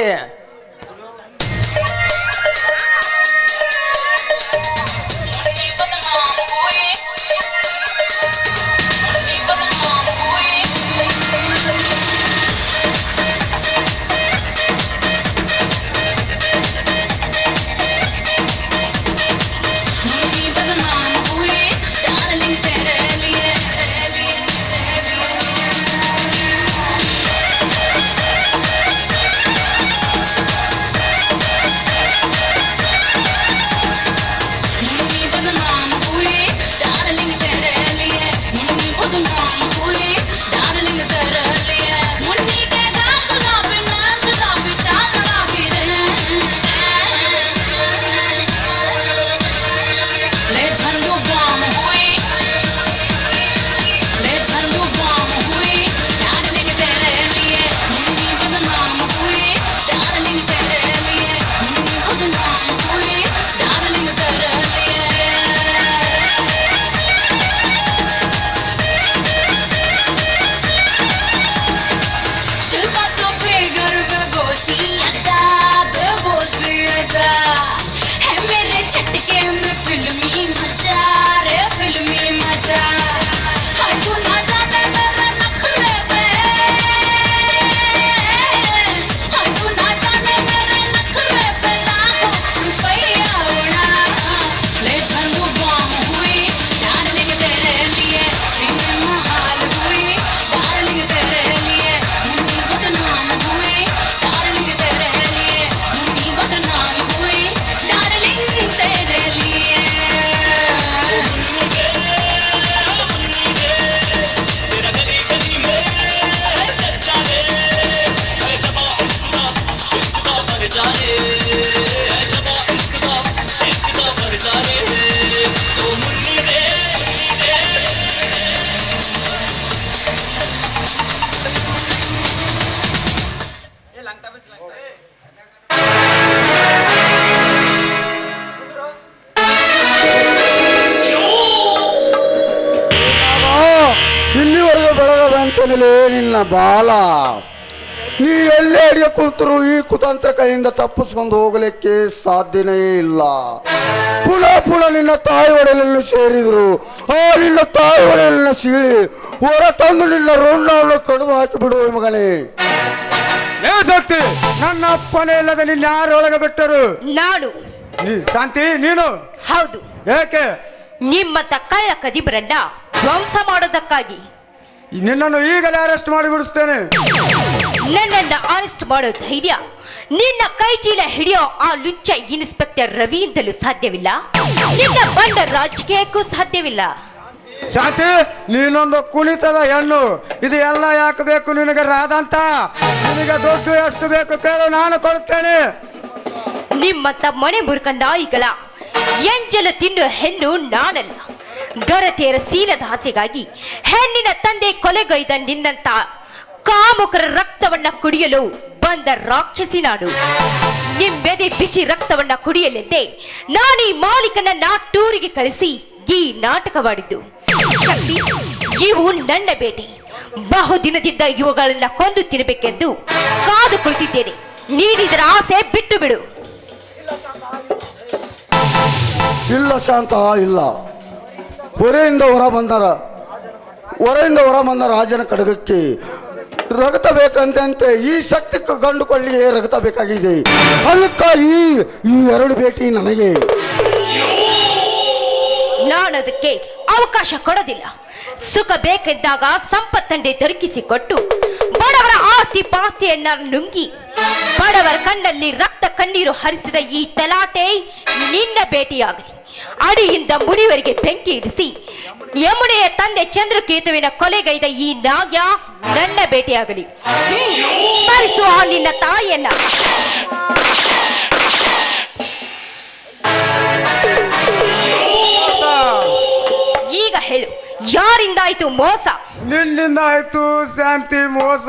ಇಲ್ಲಿವರೆಗೂ ಬೆಳಗದಂತಲೇ ನಿನ್ನ ಬಾಲ. ನೀ ಎಲ್ಲೇ ಅಡಿಗೆ ಕುಳಿತರು ಈ ಕುತಂತ್ರ ಕೈಯಿಂದ ತಪ್ಪಿಸ್ಕೊಂಡು ಹೋಗಲಿಕ್ಕೆ ಸಾಧ್ಯನೇ ಇಲ್ಲ. ಪುನಃ ನಿನ್ನ ತಾಯಿ ಒಡೆಯನ್ನು ಸೇರಿದ್ರು. ನಿನ್ನ ತಾಯಿ ಒಡೆಯನ್ನು ಸೀಳಿ ಹೊರ ತಂದು ನಿನ್ನ ಋಣವನ್ನು ಕಡಿದು ಹಾಕಿ ಬಿಡುವ ಮಗನೇ. ಶಕ್ತಿ, ನನ್ನ ಅಪ್ಪನೇ ಇಲ್ಲದೆ ನಿನ್ನ ಯಾರೊಳಗೆ ಬಿಟ್ಟರು? ನಾನು. ಶಾಂತಿ, ನೀನು? ಹೌದು. ಏಕೆ ನಿಮ್ಮಂತ ಕಳ್ಳ ಕದಿಬರನ್ನ ಧ್ವಂಸ ಮಾಡೋದಕ್ಕಾಗಿ. ನಿನ್ನನ್ನು ಈಗಲೇ ಅರೆಸ್ಟ್ ಮಾಡಿ ಬಿಡಿಸ್ತೇನೆ. ನನ್ನನ್ನ ಅರೆಸ್ಟ್ ಮಾಡೋ ಧೈರ್ಯ ನಿನ್ನ ಕೈ ಚೀಲ ಹಿಡಿಯೋ ಆ ಲುಚ್ಚ ಇನ್ಸ್ಪೆಕ್ಟರ್ ರವಿಯಿಂದಲೂ ಸಾಧ್ಯವಿಲ್ಲ. ನಿನ್ನ ಬಂಡ ರಾಜಕೀಯಕ್ಕೂ ಸಾಧ್ಯವಿಲ್ಲ. ಶಾಂತಿ, ನೀನೊಂದು ಕುಣಿತದ ಹೆಣ್ಣು. ಇದು ಎಲ್ಲ ಯಾಕೆ ಬೇಕು ನಿನಗೆ ರಾದಂತ? ನಿನಗೆ ದುಡ್ಡು ಎಷ್ಟು ಬೇಕು ಕೇಳು, ನಾನು ಕೊಡುತ್ತೇನೆ. ನಿಮ್ಮಂತ ಮನೆ ಮುರುಕ ನಾಯಿಗಳ ಎಂಜಲು ತಿನ್ನುವ ಹೆಣ್ಣು ನಾನಲ್ಲ. ಗರತೆಯರ ಸೀಲದ ಆಸೆಗಾಗಿ ಹೆಣ್ಣಿನ ತಂದೆ ಕೊಲೆಗೈದ ನಿನ್ನಂತ ಕಾಮುಕರ ರಕ್ತವನ್ನ ಕುಡಿಯಲು ಬಂದ ರಾಕ್ಷಸಿ ನಾಡು. ನಿಮ್ಮೆದೆ ಬಿಸಿ ರಕ್ತವನ್ನ ಕುಡಿಯಲೆಂದೇ ನಾನೀ ಮಾಲೀಕನನ್ನ ಟೂರಿಗೆ ಕಳಿಸಿ ಈ ನಾಟಕವಾಡಿದ್ದು. ಶಕ್ತಿ, ಇವು ನನ್ನ ಬೇಟೆ. ಬಹುದಿನದಿಂದ ಇವುಗಳನ್ನ ಕೊಂದು ತಿನ್ನಬೇಕೆಂದು ಕಾದು ಕುಳಿತಿದ್ದೇನೆ. ನೀನಿದರ ಆಸೆ ಬಿಟ್ಟು ಬಿಡು. ಇಲ್ಲ ಶಾಂತ, ಇಲ್ಲ. ಹೊರೆಯಿಂದ ಹೊರ ಬಂದ ರಾಜನ ಕಡಗಕ್ಕೆ ರಗತ ಬೇಕಂತೆ ಈ ಶಕ್ತಿ ಕಂಡುಕೊಳ್ಳಿಗೆ ರಗತ ಬೇಕಾಗಿದೆ. ಅದಕ್ಕಾಗಿ ಈ ಎರಡು ಭೇಟಿ ನನಗೆ. ನಾನದಕ್ಕೆ ಅವಕಾಶ ಕೊಡೋದಿಲ್ಲ. ಸುಖ ಬೇಕಿದ್ದಾಗ ಸಂಪತ್ತಂಡೆ ದೊರಕಿಸಿಕೊಟ್ಟು ಬಡವರ ಆಸ್ತಿ ಪಾಸ್ತಿಯನ್ನ ನುಂಗಿ ಬಡವರ ಕಣ್ಣಲ್ಲಿ ರಕ್ತ ಕಣ್ಣೀರು ಹರಿಸಿದ ಈ ತಲಾಟೆ ನಿನ್ನ ಭೇಟಿಯಾಗಲಿ. ಅಡಿಯಿಂದ ಮುಡಿವರೆಗೆ ಬೆಂಕಿ ಇಡಿಸಿ ಯಮುನೆಯ ತಂದೆ ಚಂದ್ರಕೇತುವಿನ ಕೊಲೆಗೈದ ಈ ನಾಗ್ಯ ನನ್ನ ಭೇಟಿಯಾಗಲಿ. ಸ್ಮರಿಸುವ ನಿನ್ನ ತಾಯಿಯನ್ನ. ಈಗ ಹೇಳು, ಯಾರಿಂದ ಆಯ್ತು ಮೋಸ? ನಿನ್ನಿಂದ ಆಯ್ತು ಶಾಂತಿ ಮೋಸ.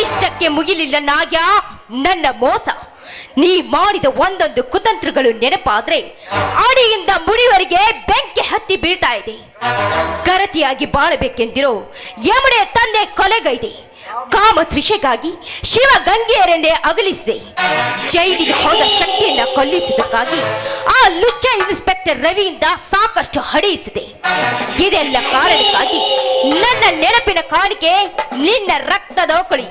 ಇಷ್ಟಕ್ಕೆ ಮುಗಿಲಿಲ್ಲ ನಾಗ್ಯ ನನ್ನ ಮೋಸ. ನೀ ಮಾಡಿದ ಒಂದೊಂದು ಕುತಂತ್ರಗಳು ನೆನಪಾದ್ರೆ ಅಡಿಯಿಂದ ಮುಡಿವರೆಗೆ ಬೆಂಕಿ ಹತ್ತಿ ಬೀಳ್ತಾ ಇದೆ. ಗರತಿಯಾಗಿ ಬಾಳಬೇಕೆಂದಿರೋ ಯಮುನೆಯ ತಂದೆ ಕೊಲೆಗೈದೆ. ಕಾಮ ತ್ರಿಷೆಗಾಗಿ ಶಿವ ಗಂಗೆಯರನ್ನೇ ಅಗಲಿಸಿದೆ. ಜೈಲಿಗೆ ಹೋದ ಶಕ್ತಿಯನ್ನ ಕೊಲ್ಲಿಸಿದಕ್ಕಾಗಿ ಆ ಲುಚ್ಚ ಇನ್ಸ್ಪೆಕ್ಟರ್ ರವಿಯಿಂದ ಸಾಕಷ್ಟು ಹಡೆಯಿಸಿದೆ. ಇದೆಲ್ಲ ಕಾರಣಕ್ಕಾಗಿ ನನ್ನ ನೆನಪಿನ ಕಾಣಿಕೆ ನಿನ್ನ ರಕ್ತದ ಕೊಳಿ.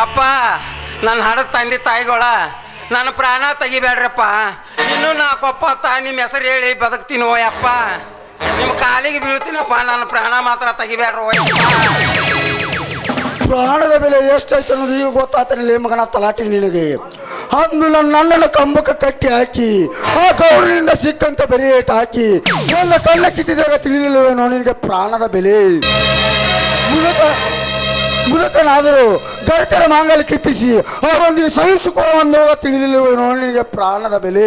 ಯಪ್ಪ, ನನ್ನ ಹಡದ ತಂದೆ ತಾಯಿಗಳ ನನ್ನ ಪ್ರಾಣ ತೆಗಿಬೇಡ್ರಪ್ಪ. ಇನ್ನೂ ನಾಲ್ಕೊಪ್ಪತ್ತ ನಿಮ್ಮ ಹೆಸರು ಹೇಳಿ ಬದುಕ್ತೀನೋ ಯಪ್ಪ. ನಿಮ್ಮ ಕಾಲಿಗೆ ಬೀಳ್ತೀನಪ್ಪ, ನನ್ನ ಪ್ರಾಣ ಮಾತ್ರ ತೆಗಿಬೇಡ್ರೋ. ಪ್ರಾಣದ ಬೆಲೆ ಎಷ್ಟೈತೆ ಅನ್ನೋದು ಈಗ ಗೊತ್ತಾತನಿಲ್ಲ ಮಗನ ತಲಾಟಿ ನಿನಗೆ. ಅಂದು ನನ್ನನ್ನು ಕಂಬಕ್ಕೆ ಕಟ್ಟಿ ಹಾಕಿ ಆ ಗೌಡನಿಂದ ಸಿಕ್ಕಂತ ಬೆರೆ ಏಟು ಹಾಕಿ ಎಲ್ಲ ಕಣ್ಣ ಕಿತ್ತಿದಾಗ ತಿಳಿಲಿಲ್ಲವೇನೋ ನಿನಗೆ ಪ್ರಾಣದ ಬೆಲೆ. ಮುದುಕನಾದರೂ ಗರಟರ ಮಾಂಗಲ್ಯ ಕಿತ್ತಿಸಿ ಅವರೊಂದಿಗೆ ಸಹಿಸಿಕೊಳ್ಳುವಂದು ತಿಳಿಲಿಲ್ಲವೇನೋ ನಿನಗೆ ಪ್ರಾಣದ ಬೆಲೆ.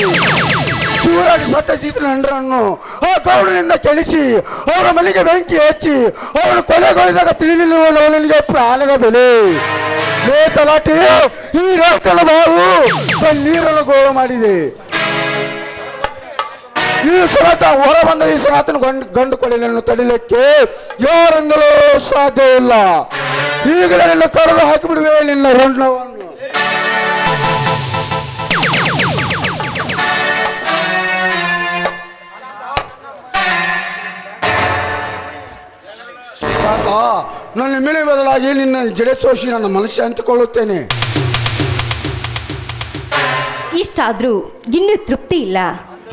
ಶಿವರಾಜ ಸತ್ಯಜಿತ್ ನಂಡ್ರನ್ನು ಆ ಗೌಡನಿಂದ ಕೆಳಿಸಿ ಅವರ ಮನೆಗೆ ಬೆಂಕಿ ಹಚ್ಚಿ ಅವರನ್ನು ಕೊಲೆಗೊಳಿದಾಗ ತಿಳಿಲಿಲ್ಲವೇನೋ ನಿನಗೆ ಪ್ರಾಣದ ಬೆಲೆ. ಲೇ ತಲಾಟಿ, ಈ ರಕ್ತದ ಬಾವು ನೀರನ್ನು ಗೋಳು ಮಾಡಿದೆ. ಈ ಸನಾತ ಹೊರ ಬಂದ ಈ ಸನಾತನ ಗಂಡು ಕೊಲೆಯನ್ನು ತಡಿಲಿಕ್ಕೆ ಯಾರಿಂದಲೂ ಸಾಧ್ಯ ಇಲ್ಲ. ಈಗಲೇ ನಿನ್ನ ಕರೆದು ಹಾಕಿಬಿಡುವೆ ನಿನ್ನ ರಂಡ್ಲವನ್ನು. ಸಾತ, ನನ್ನ ಮೇಲೆ ಬದಲಾಗಿ ನಿನ್ನ ಜಡೆ ಸೋಸಿ ನನ್ನ ಮನಸ್ಸು ಅಂತಿಕೊಳ್ಳುತ್ತೇನೆ. ಇಷ್ಟಾದ್ರೂ ಇನ್ನೂ ತೃಪ್ತಿ ಇಲ್ಲ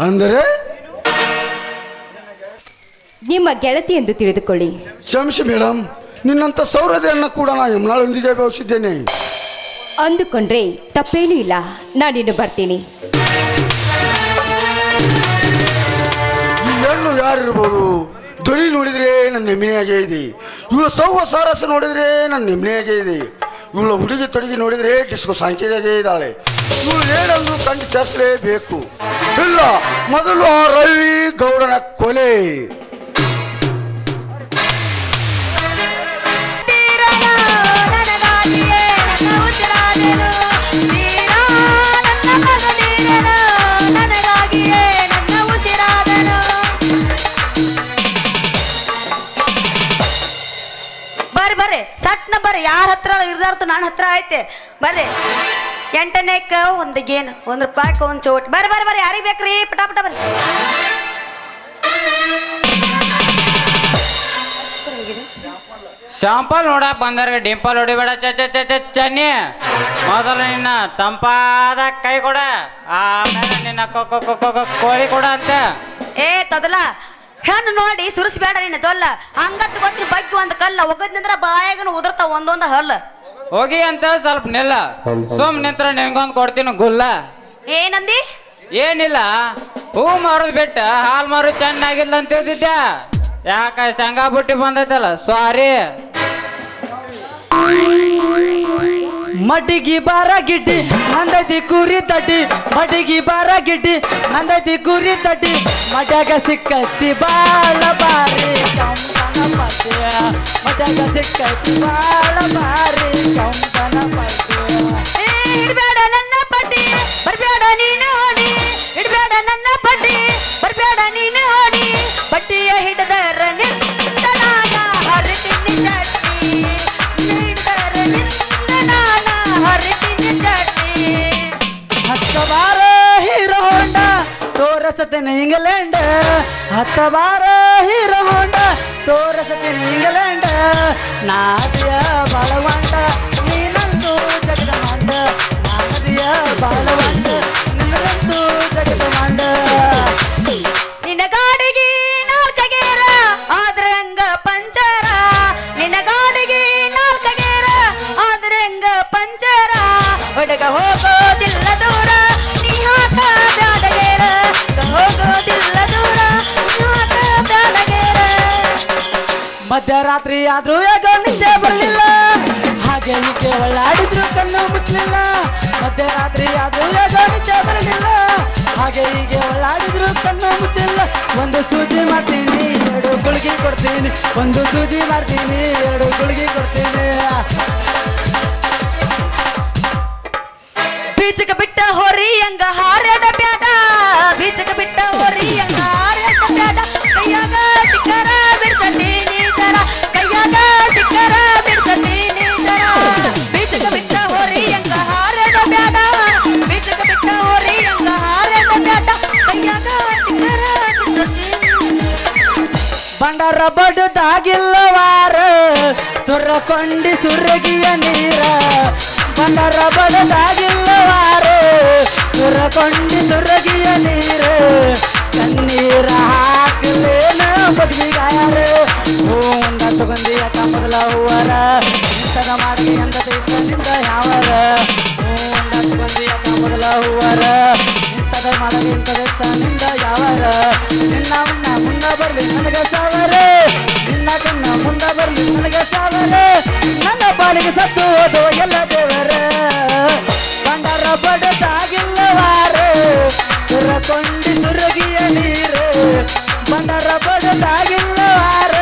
ಅಂದರೆ ನಿಮ್ಮ ಗೆಳತಿ ಎಂದು ತಿಳಿದುಕೊಳ್ಳಿ. ಕ್ಷಮಿಸಿ ಮೇಡಮ್, ನಿನ್ನಂತ ಸೌರದೆಯನ್ನು ಕೂಡ ನಾನು ಯಮುನಾಳೊಂದಿಗೆ ಭಾವಿಸಿದ್ದೇನೆ. ಅಂದುಕೊಂಡ್ರೆ ತಪ್ಪೇನೂ ಇಲ್ಲ. ನಾನಿನ್ನು ಬರ್ತೀನಿ. ಈ ಹೆಣ್ಣು ಯಾರಿರ್ಬೋದು? ಧ್ವನಿ ನೋಡಿದ್ರೆ ನನ್ನ ನೆಮ್ಮದಿಯಾಗೇ ಇದೆ. ಇವಳ ಸೌವ ಸಾರಸ ನೋಡಿದ್ರೆ ನನ್ನ ನೆಮ್ಮದಿಯಾಗೇ ಇದೆ. ಇವಳ ಹುಡುಗಿ ತೊಡಗಿ ನೋಡಿದ್ರೆ ಡಿಸ್ಕೋ ಸಾಂಖ್ಯದಾಗೇ ಇದ್ದಾಳೆ. ಇವಳು ಏನಂದ್ರು ಕಂಡು ಚರ್ಚಲೇಬೇಕು. ಇಲ್ಲ, ಮೊದಲು ಆ ರವಿ ಗೌಡನ ಕೊಲೆ. ಐತೆ ಬರ್ರಿ 8ನೇಕ ಒಂದು ಗೇನ್ ₹1 ಒಂದು ಚೋಟ್ ಬರ್ರಿ ಯಾರಿಗೆ ಬೇಕ್ರಿ ಪಟಾಪಟ ಬರ್ರಿ ಶಾಂಪಲ್ ನೋಡಕ್ ಬಂದವ್ರಿಗೆ ಡಿಂಪಲ್ ಹೊಡಿಬೇಡ ಚನ್ನಿ ಮೊದಲು ನಿನ್ನ ತಂಪಾದ ಕೈ ಕೊಡ ಆಮೇಲೆ ನಿನ್ನ ಕೋಳಿ ಕೊಡ ಅಂತ ಏ ತೊದಲ ಹೆಣ್ಣು ನೋಡಿ ಸುರಿಸ್ಬೇಡ ನಿನ್ನ ಜೊಲ್ಲ ಹಂಗತ್ ಕೊಟ್ಟಿ ಬಗ್ಗೆ ಒಂದು ಕಲ್ಲ ಒಗದ್ನಿಂದ್ರ ಬಾಯಾಗನು ಉದುರ್ತಾವ ಒಂದೊಂದು ಹಲ್ಲ ಹೋಗಿ ಅಂತ ಸ್ವಲ್ಪ ನಿಲ್ಲ ಸುಮ್ ನಿಂತ್ರ ನಿನ್ಗೊಂದು ಕೊಡ್ತೀನಿ ಗುಲ್ಲ ಏನಂದಿ ಏನಿಲ್ಲ ಹೂ ಮಾರೋದು ಬಿಟ್ಟ ಹಾಲ್ ಮಾರು ಚೆನ್ನಾಗಿಲ್ಲ ಅಂತ ಹೇಳ್ತಿದ್ದೆ ಯಾಕ ಶಂಗಾ ಬುಟ್ಟಿ ಬಂದೈತಲ್ಲ ಸಾರಿ ಮಡಿಗಿ ಬಾರ ಗಿಡ್ಡಿ ನಂದೈತಿ ಕುರಿ ತಡ್ಡಿ ಮಡಿಗಿ ಬಾರ ಗಿಡ್ಡಿ ನಂದೈತಿ ಕುರಿ ತಡ್ಡಿ ಮಡ್ಯಾಗ ಸಿಕ್ಕೈತಿ ಬಾಳ ಬಾರಿ ಕಂಪನ ಪಟ್ಟಿ ಮಡ್ಯಾಗ ಸಿಕ್ಕೈತಿ ಬಾಳ ಬಾರಿ ಕಂಪನ ಪಟ್ಟಿ ಇಡ್ಬೇಡ ನನ್ನ ಪಟ್ಟಿ ಬರ್ಬೇಡ ನೀನು ಓಡಿ ಇಡ್ಬೇಡ ನನ್ನ ಪಟ್ಟಿ ಬರ್ಬೇಡ ನೀನು ಓಡಿ ಪಟ್ಟಿಯ ಹಿಡಿದರ ನಿಂದ ನಾನ ಹರಿತಿನಿ ಚಟ್ನಿ ಹಿಡಿದರ ನಿಂದ ನಾನ ಹರಿತಿನಿ ಚಟ್ನಿ ಹತ್ತ ಬಾರ ಹೀರೋ ಹೋಂಡ ತೋರಸತೇನೆ ಇಂಗ್ಲೆಂಡ್ ಹತ್ತ ಬಾರ ಹೀರೋ ಹೋಂಡ ತೋರಸತೇನೆ ಇಂಗ್ಲೆಂಡ್ ನಾದಿಯ ಬಾಳವಂಡ ನೀನಂತೂ ಜಗದ ಮಂಡ ನಾದಿಯ ಬಾಳವಂಡ ನೀನಂತೂ ಜಗದ ಮಂಡ ನಿನ್ನ ಗಾಡಿಗೆ ನಾಲ್ಕಗೇರ ಆದ್ರೆ ಹಂಗ ಪಂಚರ ನಿನ್ನ ಗಾಡಿಗೆ ನಾಲ್ಕಗೇರ ಆದ್ರೆ ಹಂಗ ಪಂಚರ ಹುಡುಗ ಹೋಗೋದಿಲ್ಲ ದೂರ ನೀ ಹಾಕ ಬ್ಯಾಡಗೇರ ಹೋಗೋದಿಲ್ಲ ದೂರ ನೀ ಹಾಕ ಬ್ಯಾಡಗೇರ ಮಧ್ಯರಾತ್ರಿ ಆದ್ರೂ ಯಾಕೋ ನಿದ್ದೆ ಬರಲಿಲ್ಲ ಹಾಗೆ ಹೀಗೆ ಒಳ್ಳಾಡಿದ್ರು ಕಣ್ಣು ಮುಚ್ಚಲಿಲ್ಲ ಮಧ್ಯರಾತ್ರಿ ಆದ್ರೂ ಯಾಕೋ ನಿದ್ದೆ ಬರಲಿಲ್ಲ ಹಾಗೆ ಹೀಗೆ ಒಳ್ಳಾಡಿದ್ರು ಕಣ್ಣು ಮುಚ್ಚಲಿಲ್ಲ ಒಂದು ಸೂಜಿ ಮಾಡ್ತೀನಿ 2 ಗುಳಿಗೆ ಕೊಡ್ತೀನಿ ಒಂದು ಸೂಜಿ ಮಾಡ್ತೀನಿ 2 ಗುಳಿಗೆ ಕೊಡ್ತೀನಿ ಬೀಚಕ ಬಿಟ್ಟ ಹೊರಿ ಹಂಗ ಹಾರ್ಯಾಡ ಬ್ಯಾಡ ಬೀಚಕ ಬಿಟ್ಟ ಹೊರಿ ಹಂಗ ಹಾರ್ಯಾಡ ಬ್ಯಾಡ ಕೈಯಾಗ ಸಿಕ್ಕರ ಬಿಡ್ತತಿ ನೀತರ ಕೈಯಾಗ ಸಿಕ್ಕರ ಬಿಡ್ತತಿ ನೀತರ ಬೀಚಕ ಬಿಟ್ಟ ಹೊರಿ ಹಂಗ ಹಾರ್ಯಾಡ ಬ್ಯಾಡ ಬೀಚಕ ಬಿಟ್ಟ ಹೊರಿ ಹಂಗ ಹಾರ್ಯಾಡ ಬ್ಯಾಡ ಕೈಯಾಗ ಸಿಕ್ಕರ ಬಿಡ್ತತಿ ಬಂಡರ ಬಡದಾಗಿಲ್ಲವಾರ ಸುರಕೊಂಡಿ ಸುರಗಿಯ ನೀರ ಬಂಡರ ಬಡದಾಗಿಲ್ಲವಾರ ಸುರಕೊಂಡಿ ಸುರಗಿಯ ನೀರ ಕಣ್ಣೀರ ಹಾಕಲೇನ ಬದ್ಲಿಗಾರ ಹೂವಂದ ಸುಗಂಧಿಯ ಕಮಲ ಹೂವರ ಇಂತದ ಮಾಡಿ ಅಂದ ನಿಂದ ಯಾವರ ಹೂವಂದ ಸುಗಂಧಿಯ ಕಮಲ ಹೂವರ ಇಂತದ ಮಾಡಲಿ ನಿಂದ ಯಾವರ ನಿನ್ನ ಮುಂದ ಬರ್ಲಿ ನನಗೆ ಸಾವರ ನಿನ್ನ ಕಣ್ಣ ಮುಂದ ಬರ್ಲಿ ನನಗೆ ಸಾವರ ನನ್ನ ಬಾಳಿಗೆ ಸತ್ತು ಹೋದೋ ಎಲ್ಲ ದೇವರ ಬಂಡರ ಬಡದಾಗಿಲ್ಲವಾರ ಸುರಕೊಂಡಿ ಸುರಗಿಯ ನೀರು ಬಂಡರ ಬಡದಾಗಿಲ್ಲವಾರ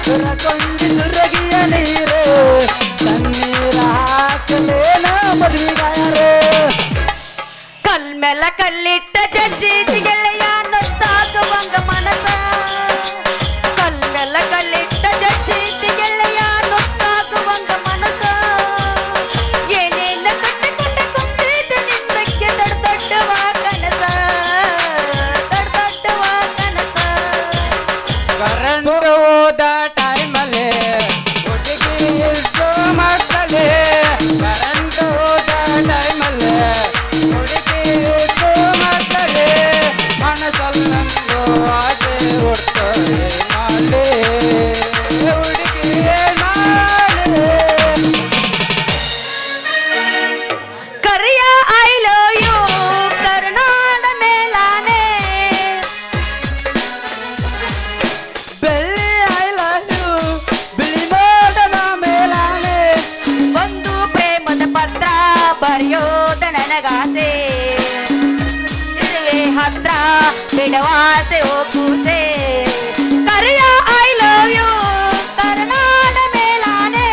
ಸುರಕೊಂಡಿ ಸುರಗಿಯ ನೀರು ಕಣ್ಣೀರ ಹಾಕಲೇನ ಮದುವೆಗಾರ ಕಲ್ಮೆಲ ಕಲ್ಲಿಟ್ಟ ಜಜ್ಜಿ ಗೆಳೆಯ ನೊತ್ತಾಗುವಂಗ ಮನಸ ಕಲ್ಮೆಲ ಕಲ್ಲಿಟ್ಟ ಜಜ್ಜಿ ಗೆಳೆಯ ನೊತ್ತಾಗುವಂಗ ಮನಸ ಏನೇನ ಕಟ್ಟಿಕೊಂಡ ಕುಂತಿದ್ದ ನಿಂದಕ್ಕೆ ದೊಡ್ಡವ ಕನಸ ದೊಡ್ಡವ ಕನಸ ಕರೆಂಟ್ ಹೋದ ಟೈಮಲ್ಲಿ ಹುಡುಗಿ ಇಷ್ಟು ಮಾಡ್ತಲೆ ಕರೆಂಟ್ ಹೋದ ಟೈಮಲ್ಲಿ ಹುಡುಗಿ ಇಷ್ಟು ಮಾಡ್ತಲೆ ಮನಸ್ಸಲ್ಲಂದು ಆಸೆ ಹುಡ್ತದೆ ಮಾಡಿ ಹುಡುಗಿ ಮಾಡಿ ಕರಿಯ ಐ ಲವ್ ಯು ಕರುನಾಡ ಮೇಲಾನೆ ಬೆಳ್ಳಿ ಐ ಲವ್ ಯು ಬಿಳಿ ಮೋಡದ ಮೇಲಾನೆ ಒಂದು ಪ್ರೇಮದ ಪತ್ರ ಬರೆಯೋದ ನನಗಾಸೆ ಇರುವೆ ಹತ್ರ ಬಿಡವಾಸೆ ಹೋಗುಸೆ ಕರಿಯ ಐ ಲವ್ ಯು ಕರುನಾಡ ಮೇಲಾನೆ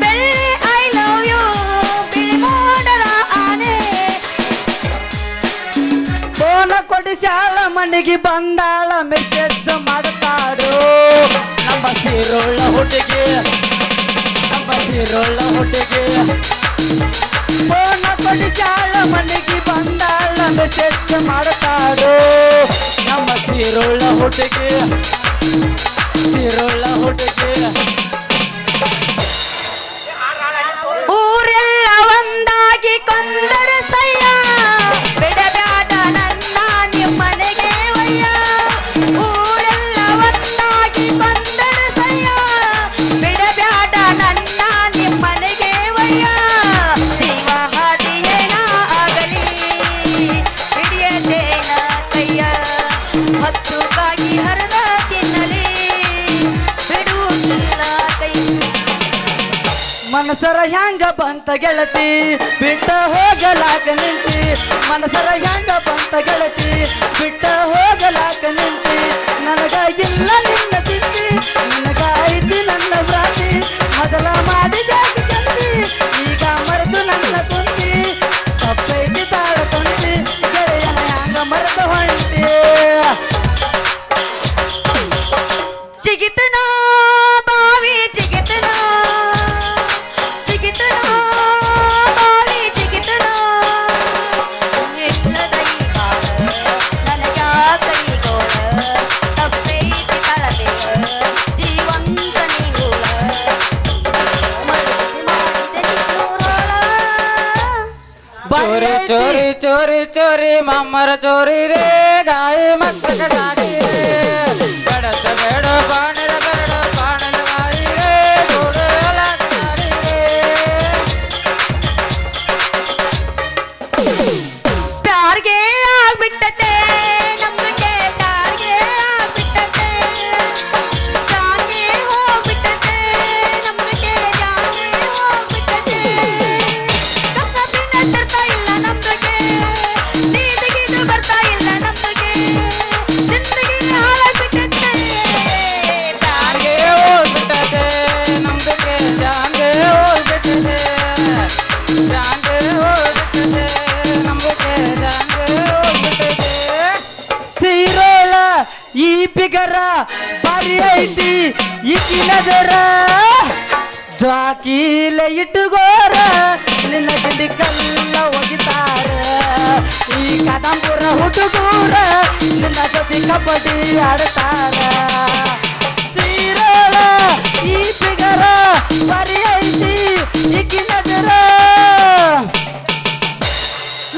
ಬೆಳ್ಳಿ ಐ ಲವ್ ಯು ಬಿಳಿ ಮೋಡದ ಆನೆ ಫೋನ ಕೊಡಿಸ್ಯಾಳ ಮನೆಗೆ ಬಂದಾಳ ಮೆಸೇಜ್ ಮಾಡ್ತಾರೋ ನಮ್ಮ ಸೀರುಳ್ಳ ಹುಡುಗಿ ನಮ್ಮ ಸಿರೋಳ ಹುಡುಗಿ ಫೋನ ಕೊಡಿಸಾಳ ಮನೆಗೆ ಬಂದಾಳ ಮೆಸೇಜ್ ಮಾಡ್ತಾಳು ನಮ್ಮ ಸಿರೋಳ ಹುಡುಗಿ ಸಿರೋಳ ಹುಡುಗಿ ಊರೆಲ್ಲ ಒಂದಾಗಿ ಕೊಂದರ ಸಯ್ಯ ಬಿಡಬೇಡ ನನ್ನ ನಿಮ್ಮನೆಗೆ ವಯ್ಯ ಊರೆಲ್ಲ ಒಂದಾಗಿ ಕೊಂದರ ಸಯ್ಯ ಬಿಡಬೇಡ ನನ್ನ ನಿಮ್ಮನೆಗೆ ವಯ್ಯ ಜೀವ ಹಾದಿಯೇನ ಆಗಲಿ ಹಿಡಿಯದೇನ ಕೈಯ ಹತ್ತುಗಾಗಿ ಹರದ ತಿನ್ನಲಿ ಬಿಡುವುದಿಲ್ಲ ಕೈ ಮನಸರ ಹ್ಯಾಂಗ ಬಂತ ಗೆಳತಿ ಬಿಟ್ಟ ಹೋಗಲಾಕ ನಿಂತಿ ಮನಸರ ಹ್ಯಾಂಗ ಬಂತ ಗೆಳತಿ ಬಿಟ್ಟ ಹೋಗಲಾಕ ನಿಂತಿ ನನಗ ಇಲ್ಲ ನಿನ್ನ ಚಿಂತಿ ನಿನಗಾಯ್ತಿ ನನ್ನ ಭ್ರಾಂತಿ ಮೊದಲ ಮಾಡಿದ ಗಂತಿ ಈಗ ಮರೆತು ನನ್ನ ಕುಂತಿ ತಪ್ಪೈತಿ ತಾಳ ಕುಂತಿ ಗೆಳೆಯನ ಹ್ಯಾಂಗ ಮರೆತು ಹೊಂಟಿ ಚಿಗಿತನ ಬಾವಿ ಚಿಗಿತನ ಚಿಗಿತನ ಬಾವಿ ಚಿಗಿತನ ಎಲ್ಲದ ಈ ಬಾಳ ನನಗ ಕೈಗೋಳ ತಪ್ಪೈತಿ ಕಳಬೇಕ ಜೀವಂತ ನೀಗೋಳ ಮನಸ್ಸು ಮಾಡಿದ ನಿನ್ನೂರೋಳ ಚೋರಿ ಚೋರಿ ಚೋರಿ ಚೋರಿ ಮಮ್ಮರ ಚೋರಿ ರೇ ಗಾಯ ಮಕ್ಕಳ ಗಾಡಿ ರೇ ಬಡದ ಬೇಡ ಬಾಣದ ಬೇಡ ಬಾಣದ ಗಾಯಿ ರೇ ಗೋಡಲ ಗಾಡಿ ರೇ ಪ್ಯಾರ್ಗೆ ಆಗ್ಬಿಟ್ಟತೆ ನಮ್ಗೆ ಪ್ಯಾರ್ಗೆ ಆಗ್ಬಿಟ್ಟತೆ ಜಾನ್ಗೆ ಹೋಗ್ಬಿಟ್ಟತೆ ನಮ್ಗೆ ಜಾನ್ಗೆ ಹೋಗ್ಬಿಟ್ಟತೆ ಕಸಬಿನ ತರ್ತಾ ಇಲ್ಲ ನಮ್ಗೆ ನೀತಿಗಿದು ಬರ್ತಾ ಇಲ್ಲ ನಮ್ಗೆ ಜಿಂದಗಿ ಹಾಳಾಗ್ಬಿಟ್ಟತೆ ಜಾನ್ಗೆ ಹೋಗ್ಬಿಟ್ಟದೆ ನಮ್ದಕ್ಕೆ ಜಾನ್ಗೆ ಹೋಗ್ಬಿಟ್ಟದೆ ಜಾನ್ಗೆ ಹೋಗ್ಬಿಟ್ಟದೆ ನಮ್ದಕ್ಕೆ ಜಾನ್ಗೆ ಹೋಗ್ಬಿಟ್ಟದೆ ಸೀರೋಳ ಈ ಪಿಗರ ಬಾರಿ ಐತಿ ಈಕಿ ನಜರ ಜಾಕೀಲೆ ಇಟ್ಟುಗೋರ ನಿನ್ನ ಗಿಂಡಿ ಕಲ್ಲ ಒಗಿತಾರ ಈ ಕದಂಬುರ ಹುಡುಗೂರ ನಿನ್ನ ಜೊತೆ ಕಬಡ್ಡಿ ಆಡ್ತಾರ ಸೀರೋಳ ಈ ಪಿಗರ ಬಾರಿ ಐತಿ ಈಕಿ ನಜರ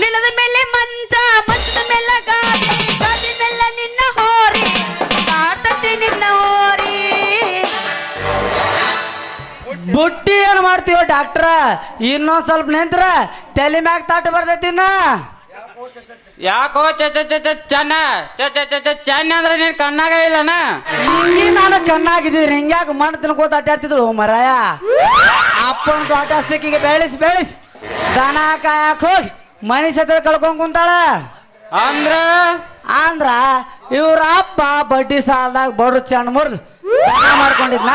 ನೆಲದ ಮೇಲೆ ಮಂಚ ಮಂಚದ ಮೇಲೆ ಗಾದಿ ಗಾದಿ ಮೇಲೆ ನಿನ್ನ ಹೋರಿ ಕಾಡ್ತತಿ ನಿನ್ನ ಹೋರಿ ಬುಟ್ಟಿ ಏನ್ ಮಾಡ್ತೀವ ಡಾಕ್ಟ್ರ ಇನ್ನೊಂದ್ ಸ್ವಲ್ಪ ನಿಂತ್ರ ತಲೆ ಮ್ಯಾಗ ತಾಟ ಬರ್ತೈತಿನ ಯಾಕೋ ಚ ಚ ಚ ಚ ಚನ್ನ ಚ ಚ ಚ ಚ ಚನ್ನ ಅಂದ್ರೆ ನೀನ್ ಕಣ್ಣಾಗ ಇಲ್ಲನ ಹಿಂಗಿ ನಾನು ಕಣ್ಣಾಗಿದ್ದೀರಿ ಹಿಂಗ್ಯಾಕ ಮಣ್ಣು ತಿನ್ಕೋತ ಅಡ್ಡಾಡ್ತಿದ್ರು ಮರಾಯ ಅಪ್ಪನ ತೋಟ ಹಸ್ತಿಕಿಗೆ ಬೆಳೆಸಿ ಬೆಳೆಸಿ ದನ ಕಾಯಕ್ ಹೋಗಿ ಮನಿ ಸತ ಕಳ್ಕೊಂಡ್ ಕುಂತಾಳ ಅಂದ್ರ ಅಂದ್ರ ಇವ್ರ ಅಪ್ಪ ಬಡ್ಡಿ ಸಾಲದಾಗ ಬಡ್ರು ಚಂಡ್ ಮುರ್ದು ಮಾಡ್ಕೊಂಡಿದ್ನ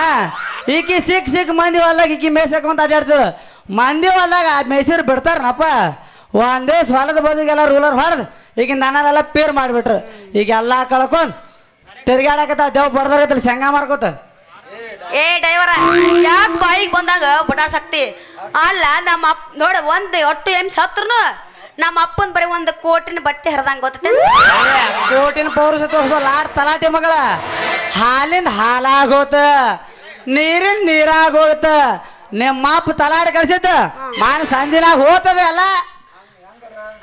ಈಕಿ ಸಿಕ್ ಮಂದಿ ಹೊಲ್ದಾಗ ಈಕಿ ಮೇಯ್ಸಕೊಂತ ಅಡ್ಡಾಡ್ತಿದ್ರು ಮಂದಿ ಹೊಲ್ದಾಗ ಮೇಯ್ಸಿರ್ ಬಿಡ್ತಾರನಪ್ಪ ಒಂದೇ ಹೊಲದ ಬದಿಗೆಲ್ಲ ರೂಲರ್ ಹೊಡೆದು ಈಗಿನ ದನನೆಲ್ಲ ಪೇರ್ ಮಾಡಿಬಿಟ್ರು ಈಗ ಎಲ್ಲ ಕಳ್ಕೊಂಡ್ ತಿರ್ಗಾಡಕತ್ತ ದೇವ್ ಬಡ್ದಾಗತ್ತಲ್ಲ ಶಂಗ ಮಾರ್ಕೋತ ಏ ಡೈವರ ಯಾಕೆ ಬಾಯಿಗೆ ಬಂದಾಗ ಬಟಾಡ್ಸಕ್ತಿ ಅಲ್ಲ ನಮ್ಮ ಅಪ್ಪ ನೋಡ ಒಂದು ಒಟ್ಟು ಎಮ್ ಸತ್ರುನು ನಮ್ಮ ಅಪ್ಪನ ಬರೀ ಒಂದು ಕೋಟಿನ ಬಟ್ಟೆ ಹರಿದಂಗ ಗೊತ್ತೈತೆ ಕೋಟಿನ ಪೌರುಷ ತೋರಿಸೋ ತಲಾಟಿ ಮಗಳ ಹಾಲಿಂದ ಹಾಲಾಗೋತ ನೀರಿನ ನೀರಾಗೋತ ನಿಮ್ಮ ಅಪ್ಪ ತಲಾಟಿ ಕಳ್ಸಿದ್ದ ಮಾನ ಸಂಜಿನಾಗ ಹೋತದ ಎಲ್ಲ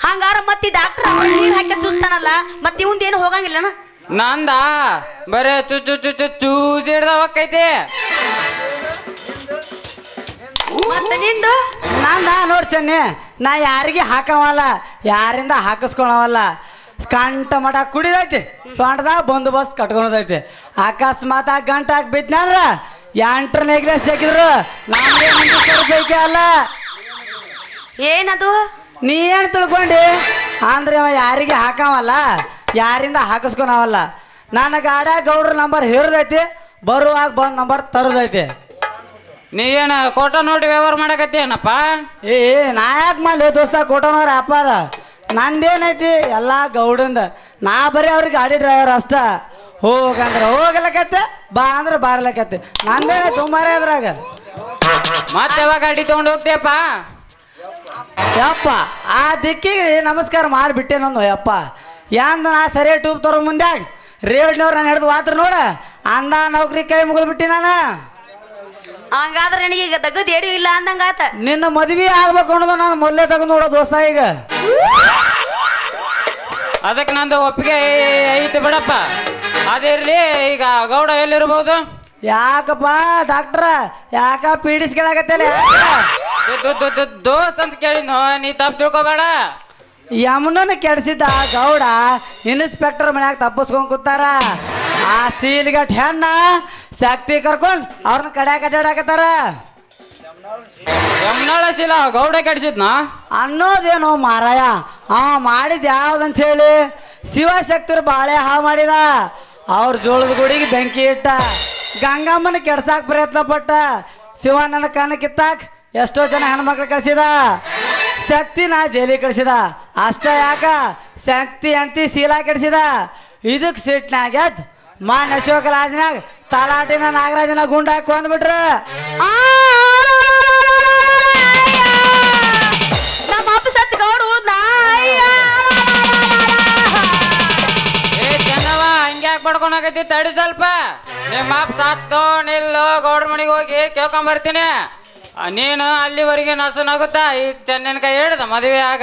ಹಂಗಾರ ಮತ್ತೆ ಡಾಕ್ಟರ್ ನೀರ್ ಹಾಕಿ ಚೂಸ್ತಾನಲ್ಲ ಮತ್ತೆ ಇವಂದ ಏನು ಹೋಗಂಗಿಲ್ಲನ ನಂದ ಬರೇ ಚು ಚು ಚು ಚು ಚೂಜಿಡ್ದವಕ್ಕೈತಿ ಮತ್ತೆ ನಿಂದು ನಂದ ನೋಡ್ ಚೆನ್ನಿ ನಾ ಯಾರಿಗೆ ಹಾಕವಲ್ಲ ಯಾರಿಂದ ಹಾಕಿಸ್ಕೊಳವಲ್ಲ ಕಂಟ ಮಠ ಕುಡಿದೈತಿ ಸೊಂಟದಾಗ ಬಂದೋಬಸ್ತ್ ಕಟ್ಕೊಳದೈತಿ ಅಕಸ್ಮಾತ್ ಆ ಗಂಟಾಕ್ ಬಿದ್ನಂದ್ರ ಎಂಟ್ರ ನೆಗ್ರೆಸ್ ಜಗಿದ್ರು ನಮ್ಗೆ ಬೇಕೇ ಅಲ್ಲ ಏನದು ನೀ ಏನು ತಿಳ್ಕೊಂಡಿ ಅಂದ್ರೆ ಅವ ಯಾರಿಗೆ ಹಾಕವಲ್ಲ ಯಾರಿಂದ ಹಾಕಿಸ್ಕೊನವಲ್ಲ ನನ್ನ ಗಾಡ್ಯಾಗ ಗೌಡ್ರ ನಂಬರ್ ಹಿರಿದೈತಿ ಬರುವಾಗ ಬಂದ್ ನಂಬರ್ ತರದೈತಿ ನೀ ಏನ ಕೋಟ ನೋಡಿ ವ್ಯವಹಾರ ಮಾಡಕತ್ತೇನಪ್ಪ ಏ ನಾ ಯಾಕೆ ಮಾಡಿ ದೋಸ್ತ ಕೊಟ್ಟನವ್ರ ವ್ಯಾಪಾರ ನಂದೇನೈತಿ ಎಲ್ಲ ಗೌಡಂದ ನಾ ಬರೀ ಅವ್ರಿಗೆ ಗಾಡಿ ಡ್ರೈವರ್ ಅಷ್ಟ ಹೋಗಂದ್ರೆ ಹೋಗ್ಲಕತ್ತೆ, ಬಾ ಅಂದ್ರೆ ಬಾರ್ಲಕತ್ತೆ. ನಂದೇ ಸುಮಾರೇ ಅದ್ರಾಗ. ಮತ್ತೆ ಯಾವಾಗ ಗಾಡಿ ತಗೊಂಡು ಹೋಗ್ತೀಯಪ್ಪ? ಯಪ್ಪ ಆ ದಿಕ್ಕಿಗೆ ನಮಸ್ಕಾರ ಮಾಡಿಬಿಟ್ಟೆ ನಾನು. ಯಪ್ಪ ಯಾಂದ ನಾ ಸರಿಯ ಟ್ಯೂಬ್ ತರೋ ಮುಂದ್ಯಾಗ ರೇಡ್ನವ್ರು ನಾನು ಹಿಡಿದು ವಾತ್ರ ನೋಡ ಅಂದ ನೌಕರಿ ಕೈ ಮುಗಿದ್ಬಿಟ್ಟಿ ನಾನು. ಹಂಗಾದ್ರೆ ನನಗೆ ಈಗ ತಗದ್ ಏಡಿ ಇಲ್ಲ ಅಂದಂಗಾತ. ನಿನ್ನ ಮದ್ವಿ ಆಗ್ಬೇಕು ಅನ್ನೋದು ನಾನು ಮೊದಲೇ ತಗೊಂಡು ನೋಡೋ ದೋಸ್ತ. ಈಗ ಅದಕ್ಕೆ ನಂದು ಒಪ್ಪಿಗೆ ಐತಿ ಬಿಡಪ್ಪ. ಅದಿರ್ಲಿ, ಈಗ ಗೌಡ ಎಲ್ಲಿರ್ಬೋದು? ಯಾಕಪ್ಪ ಡಾಕ್ಟ್ರ ಯಾಕ ಪೀಡಿಸ್ಕೊಳಕತ್ತಲ್ಲ? ದೋಸ್ತ್ ಅಂತ ಕೇಳಿದ್ನು, ನೀ ತಪ್ಪು ತಿಳ್ಕೊಬೇಡ. ಯಮುನನ ಕೆಡಿಸಿದ್ದ ಗೌಡ ಇನ್ಸ್ಪೆಕ್ಟರ್ ಮನ್ಯಾಗ ತಪ್ಪಿಸ್ಕೊಂಡ್ ಕೂತಾರ. ಆ ಸೀಲ್ಗಟ್ ಹೆಣ್ಣ ಶಕ್ತಿ ಕರ್ಕೊಂಡ್ ಅವ್ರನ್ನ ಕಡ್ಯಾಕ ಅಡ್ಡಾಡಕತ್ತಾರ. ಯಮುನಾಳ ಶೀಲ ಗೌಡ ಕೆಡಿಸಿದ್ನ ಅನ್ನೋದೇನೋ ಮಾರಾಯ. ಮಾಡಿದ್ ಯಾವ್ದಂತ ಹೇಳಿ ಶಿವಶಕ್ತಿರು ಬಾಳೆ ಹಾಳು ಮಾಡಿದ. ಅವ್ರ ಜೋಳದ ಗುಡಿಗೆ ಬೆಂಕಿ ಇಟ್ಟ, ಗಂಗಮ್ಮನ ಕೆಡ್ಸಾಕ್ ಪ್ರಯತ್ನ ಪಟ್ಟ, ಶಿವಣ್ಣನ ಕಣ್ಣ ಕಿತ್ತಾಕ್ ಎಷ್ಟೋ ಜನ ಹೆಣ್ಮಕ್ಳು ಕಳಿಸಿದ, ಶಕ್ತಿನ ಜೈಲಿಗೆ ಕಳಿಸಿದ. ಅಷ್ಟ ಯಾಕ ಶಕ್ತಿ ಅಂತಿ ಶೀಲಾ ಕೆಡಿಸಿದ. ಇದಕ್ಕೆ ಸಿಟ್ನಾಗ ಮಾನ್ಯ ಅಶೋಕ ಲಾಜ್ನಾಗ ತಲಾಟಿನ ನಾಗರಾಜನ ಗುಂಡ ಹಾಕಿ ಕೊಂದ್ಬಿಟ್ರ. ನಮ್ಮ ಅಪ್ಪ ಸತ್ ಗೌಡ ಉಳ್ದ. ಏ ಚೆನ್ನವ ಹಂಗ್ಯಾಕ್ ಬಡ್ಕೊಂಡಾಗೈತಿ, ತಡಿ ಸ್ವಲ್ಪ. ನಿಮ್ಮ ಅಪ್ಪ ಸತ್ತು ನಿಲ್ಲು, ಗೌಡ್ರ ಮನೆಗೆ ಹೋಗಿ ಕೇಳ್ಕೊಂಬರ್ತೀನಿ. ನೀನು ಅಲ್ಲಿವರೆಗೆ ನಸುನಾಗುತ್ತಾ ಈಗ ಚೆನ್ನನ ಕೈ ಹಿಡ್ದ ಮದುವೆ ಆಗ.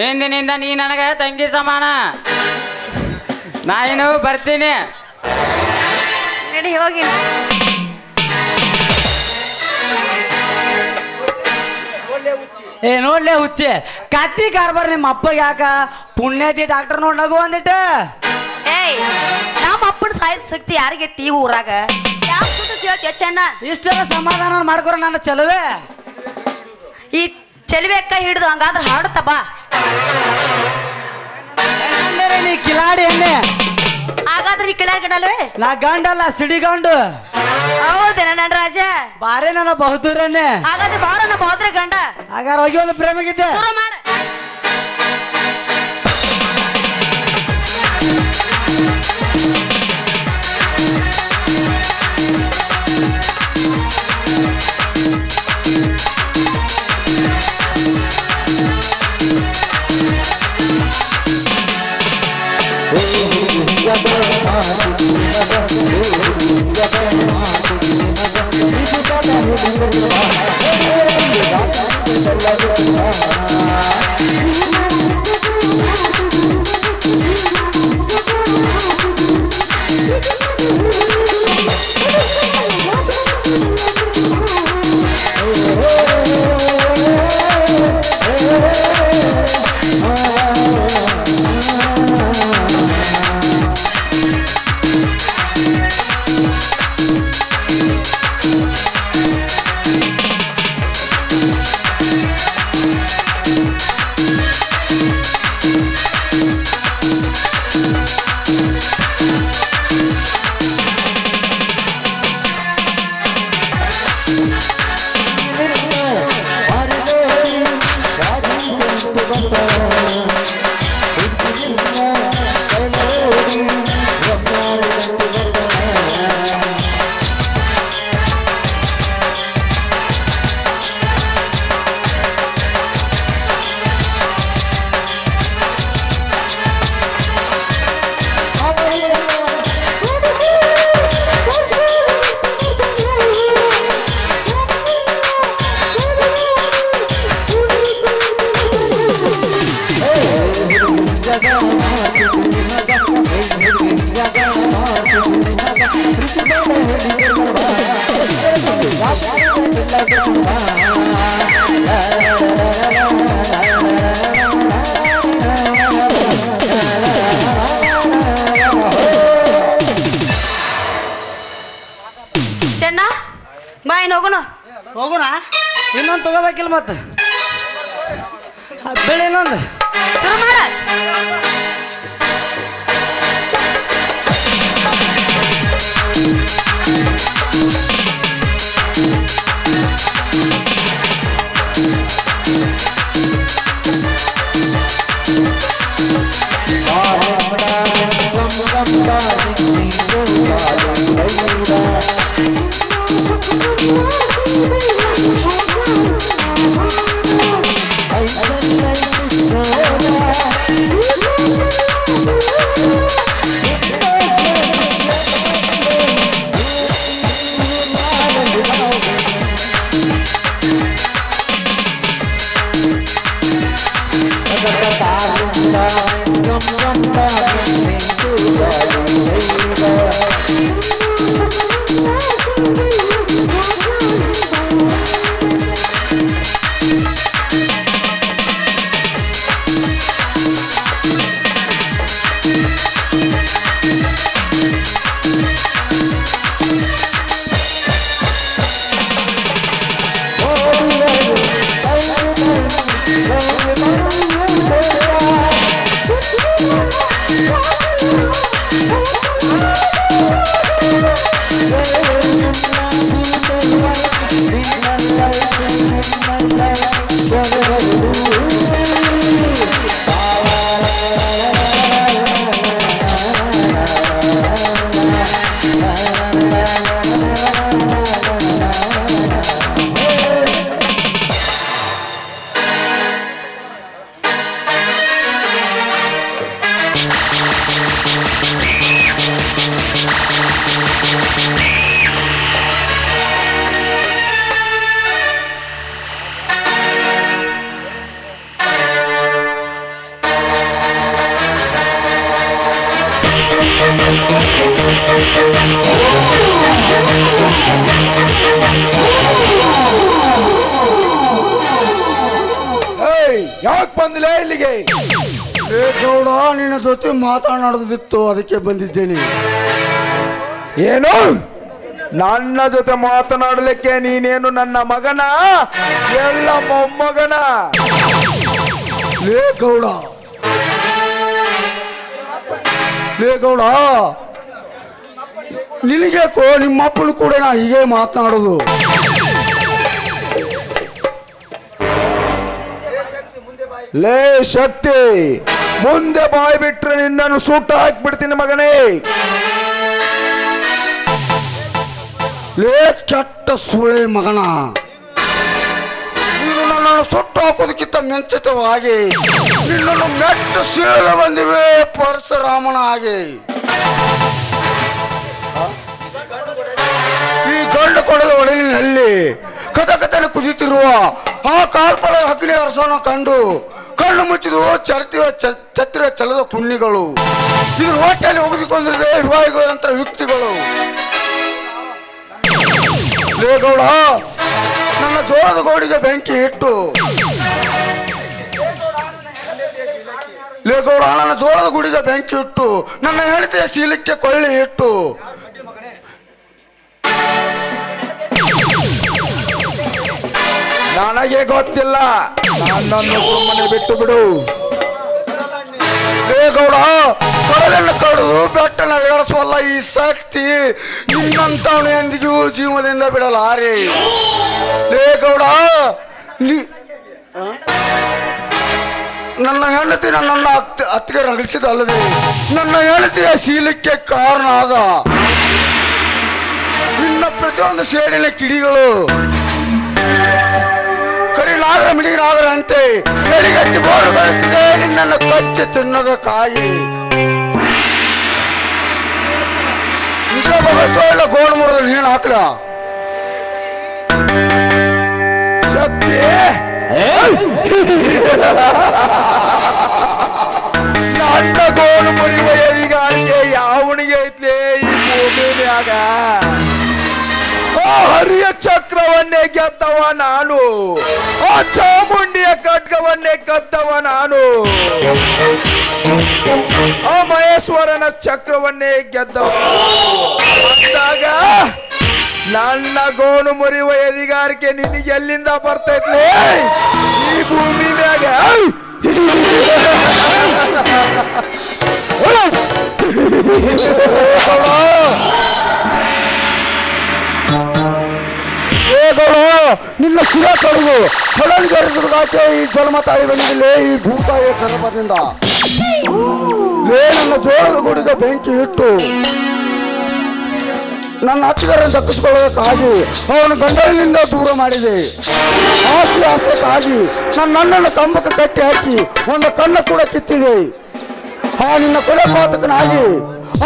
ಹಿಂದಿನಿಂದ ನೀ ನನಗೆ ತಂಗಿ ಸಮಾನ. ನಾನು ಬರ್ತೀನಿ. ನಡಿ ಹೋಗಿ. ಏ ನೋಡ್ಲೇ ಹುಚ್ಚಿ ಕತ್ತಿ ಕಾರ್ಬಾರ್ ನಿಮ್ಮ ಅಪ್ಪಗೆ ಯಾಕ? ಪುಣ್ಯತಿ ಡಾಕ್ಟರ್ ನೋಡ್ ನಗು ಅಂದಿಟ್ಟು. ಏಯ್ ನಮ್ಮ ಅಪ್ಪನ ಸಾಯ್ದ ಶಕ್ತಿ ಯಾರಿಗೈತಿ ಈ ಊರಾಗ? ಯಾಕೆ ಚೆನ್ನ ಇಷ್ಟೆಲ್ಲ ಸಮಾಧಾನ ಮಾಡ್ಕೊರ ನನ್ನ ಚಲುವೆ. ಈ ಚೆಲುವೆಕ್ಕ ಹಿಡಿದು ಹಂಗಾದ್ರೆ ಹಾಡುತ್ತ ಬಾ. ನೀ ಕಿಲಾಡಿ ಎಣ್ಣೆ. ಹಾಗಾದ್ರೆ ನೀ ಕೆಳಗಡಲ್ವೇ? ನಾ ಗಂಡಲ್ಲ ಸಿಡಿಗಂಡು. ಹೌದೇನ ನನ್ನ ರಾಜ? ಬಾರಿ ನನ್ನ ಬಹುದೂರನ್ನೇ. ಹಾಗಾದ್ರೆ ಬಾರನ ಬಹುದ್ರೆ ಗಂಡ. ಹಾಗಾದ್ರೆ ಹೋಗಿ ಒಂದು ಪ್ರೇಮಿಗಿದ್ದೆ. ಶುರು ಮಾಡ. ಚೆನ್ನ ಬಾ ಇನ್ನು ಹೋಗೋಣ. ಹೋಗೋಣ. ಇನ್ನೊಂದು ತಗೋಬೇಕಿಲ್ಲ ಮತ್ತೆ ಬೆಳೆ ಇನ್ನೊಂದು ಶುರು ಮಾಡ. Bye. ಯಾಕೆ ಬಂದಿಲ್ಲ ಇಲ್ಲಿಗೆ? ಗೌಡ, ನಿನ್ನ ಜೊತೆ ಮಾತನಾಡೋದಿತ್ತು, ಅದಕ್ಕೆ ಬಂದಿದ್ದೇನೆ. ಏನು ನನ್ನ ಜೊತೆ ಮಾತನಾಡಲಿಕ್ಕೆ? ನೀನೇನು ನನ್ನ ಮಗನ ಎಲ್ಲ ಮೊಮ್ಮಗನ? ಲೇ ಗೌಡ, ನಿನಗೇಕೋ ನಿಮ್ಮಪ್ಪನು ಕೂಡ ನಾ ಹೀಗೆ ಮಾತನಾಡೋದು? ಲೇ ಶಕ್ತಿ, ಮುಂದೆ ಬಾಯ್ ಬಿಟ್ರೆ ನಿನ್ನನ್ನು ಸುಟ್ಟು ಹಾಕ್ಬಿಡ್ತೀನಿ ಮಗನೇ. ಲೇ ಕೆಟ್ಟ ಸುಳೆ ಮಗನ, ನೀನು ನನ್ನನ್ನು ಸುಟ್ಟು ಹಾಕೋದಕ್ಕಿಂತ ಮುಂಚಿತವಾಗಿ ನಿನ್ನನ್ನು ಮೆಟ್ಟು ಸೀಳ ಬಂದಿರುವೆ ಪರಶುರಾಮನ ಹಾಗೆ. ಈ ಗಂಡು ಕೊಡದ ಒಡಲಿನಲ್ಲಿ ಕಥಕಥನೆ ಕುದಿತಿರುವ ಆ ಕಾಲ್ಪಲ ಅಗ್ನಿ ಅರಸನ ಕಂಡು ಕಣ್ಣು ಮುಚ್ಚಿದು ಛತ್ರ ಚಲದ ಕುನ್ನಿಗಳು, ಇದು ಹೊಟ್ಟೆಯಲ್ಲಿ ಒಗೆದುಕೊಂಡಿರದೆ ವಿವಾಹಿಗಳಂತ ವ್ಯಕ್ತಿಗಳು. ಗೌಡ, ನನ್ನ ಜೋಳದ ಗೋಡಿಗೆ ಬೆಂಕಿ ಇಟ್ಟು, ಗೌಡ ನನ್ನ ಜೋಳದ ಗುಡಿಗೆ ಬೆಂಕಿ ಇಟ್ಟು, ನನ್ನ ಹೆಂಡತಿಯ ಶೀಲಕ್ಕೆ ಕೊಳ್ಳಿ ಇಟ್ಟು, ನನಗೆ ಗೊತ್ತಿಲ್ಲ, ನನ್ನನ್ನು ಸುಮ್ಮನೆ ಬಿಟ್ಟು ಬಿಡು. ಗೌಡ, ಕಡಲನ್ನು ಕಡಿದು ಬೆಟ್ಟನ ಇಳಿಸುವಲ್ಲ ಈ ಶಕ್ತಿ ನಿನ್ನಂತವನು ಎಂದಿಗೂ ಜೀವನದಿಂದ ಬಿಡಲಾರೆ. ಗೌಡ, ನನ್ನ ಹೆಂಡತಿ ನನ್ನನ್ನು ಅತ್ತಿಗೆ ರಗಿಸಿದಲ್ಲದೆ ನನ್ನ ಹೆಂಡತಿಯ ಶೀಲಕ್ಕೆ ಕಾರಣ ಆದ ನಿನ್ನ ಪ್ರತಿಯೊಂದು ಸೇಡಿನ ಕಿಡಿಗಳು ಕರಿನಾಗರ ಮಿಡಿನಾಗರ ಅಂತೆ ಎಡಿಗಟ್ಟಿ ಬೋರು ಬರುತ್ತಿದೆ ನಿನ್ನನ್ನು ಕಚ್ಚಿ ತಿನ್ನೋದಕ್ಕಾಗಿ. ಇಲ್ಲ ಗೋಡು ಮುರಿದ ನೀನು ಹಾಕ್ಲ ಶಕ್ತಿ, ನನ್ನ ಗೋಳು ಮುರಿಯುವ ಎದಿಗಾರಿಗೆ ಯಾವನಿಗೆ ಐತ್ಲೇ ಈ ಭೂಮಿ ಮ್ಯಾಗ? ಆ ಹರಿಯ ಚಕ್ರವನ್ನೇ ಗೆದ್ದವ ನಾನು, ಆ ಚಾಮುಂಡಿಯ ಖಡ್ಗವನ್ನೇ ಕದ್ದವ ನಾನು, ಆ ಮಹೇಶ್ವರನ ಚಕ್ರವನ್ನೇ ಗೆದ್ದವ ಅಂದಾಗ ನನ್ನ ಗೋಣು ಮುರಿಯುವ ಎದಿಗಾರಿಕೆ ನಿನಗೆ ಎಲ್ಲಿಂದ ಬರ್ತೈತ್ಲೇ ಈ ಭೂಮಿ ಮ್ಯಾಗ? ನಿನ್ನ ಶಿರ ಕಡುಗು ಕಡಲಿಗೆ ಈ ಜನ್ಮ ತಾಯಿ ಬಂದಿಲ್ಲ ಈ ಭೂತಾಯಿಯ ಗರ್ಭದಿಂದ. ನನ್ನ ಜೋಳದ ಗುಡಿಗೆ ಬೆಂಕಿ ಇಟ್ಟು ನನ್ನ ಅಚ್ಚುಗರನ್ನು ದಕ್ಕಿಸಿಕೊಳ್ಳೋದಕ್ಕಾಗಿ ಅವನು ಗಂಡನಿಂದ ದೂರ ಮಾಡಿದೆ. ಆಸೆಕ್ಕಾಗಿ ನನ್ನನ್ನು ಕಂಬಕ್ಕೆ ಕಟ್ಟಿ ಹಾಕಿ ಒಂದು ಕಣ್ಣ ಕೂಡ ಕಿತ್ತಿದೆ. ಆ ನಿನ್ನ ಕೊಲೆ ಪಾತಕನಾಗಿ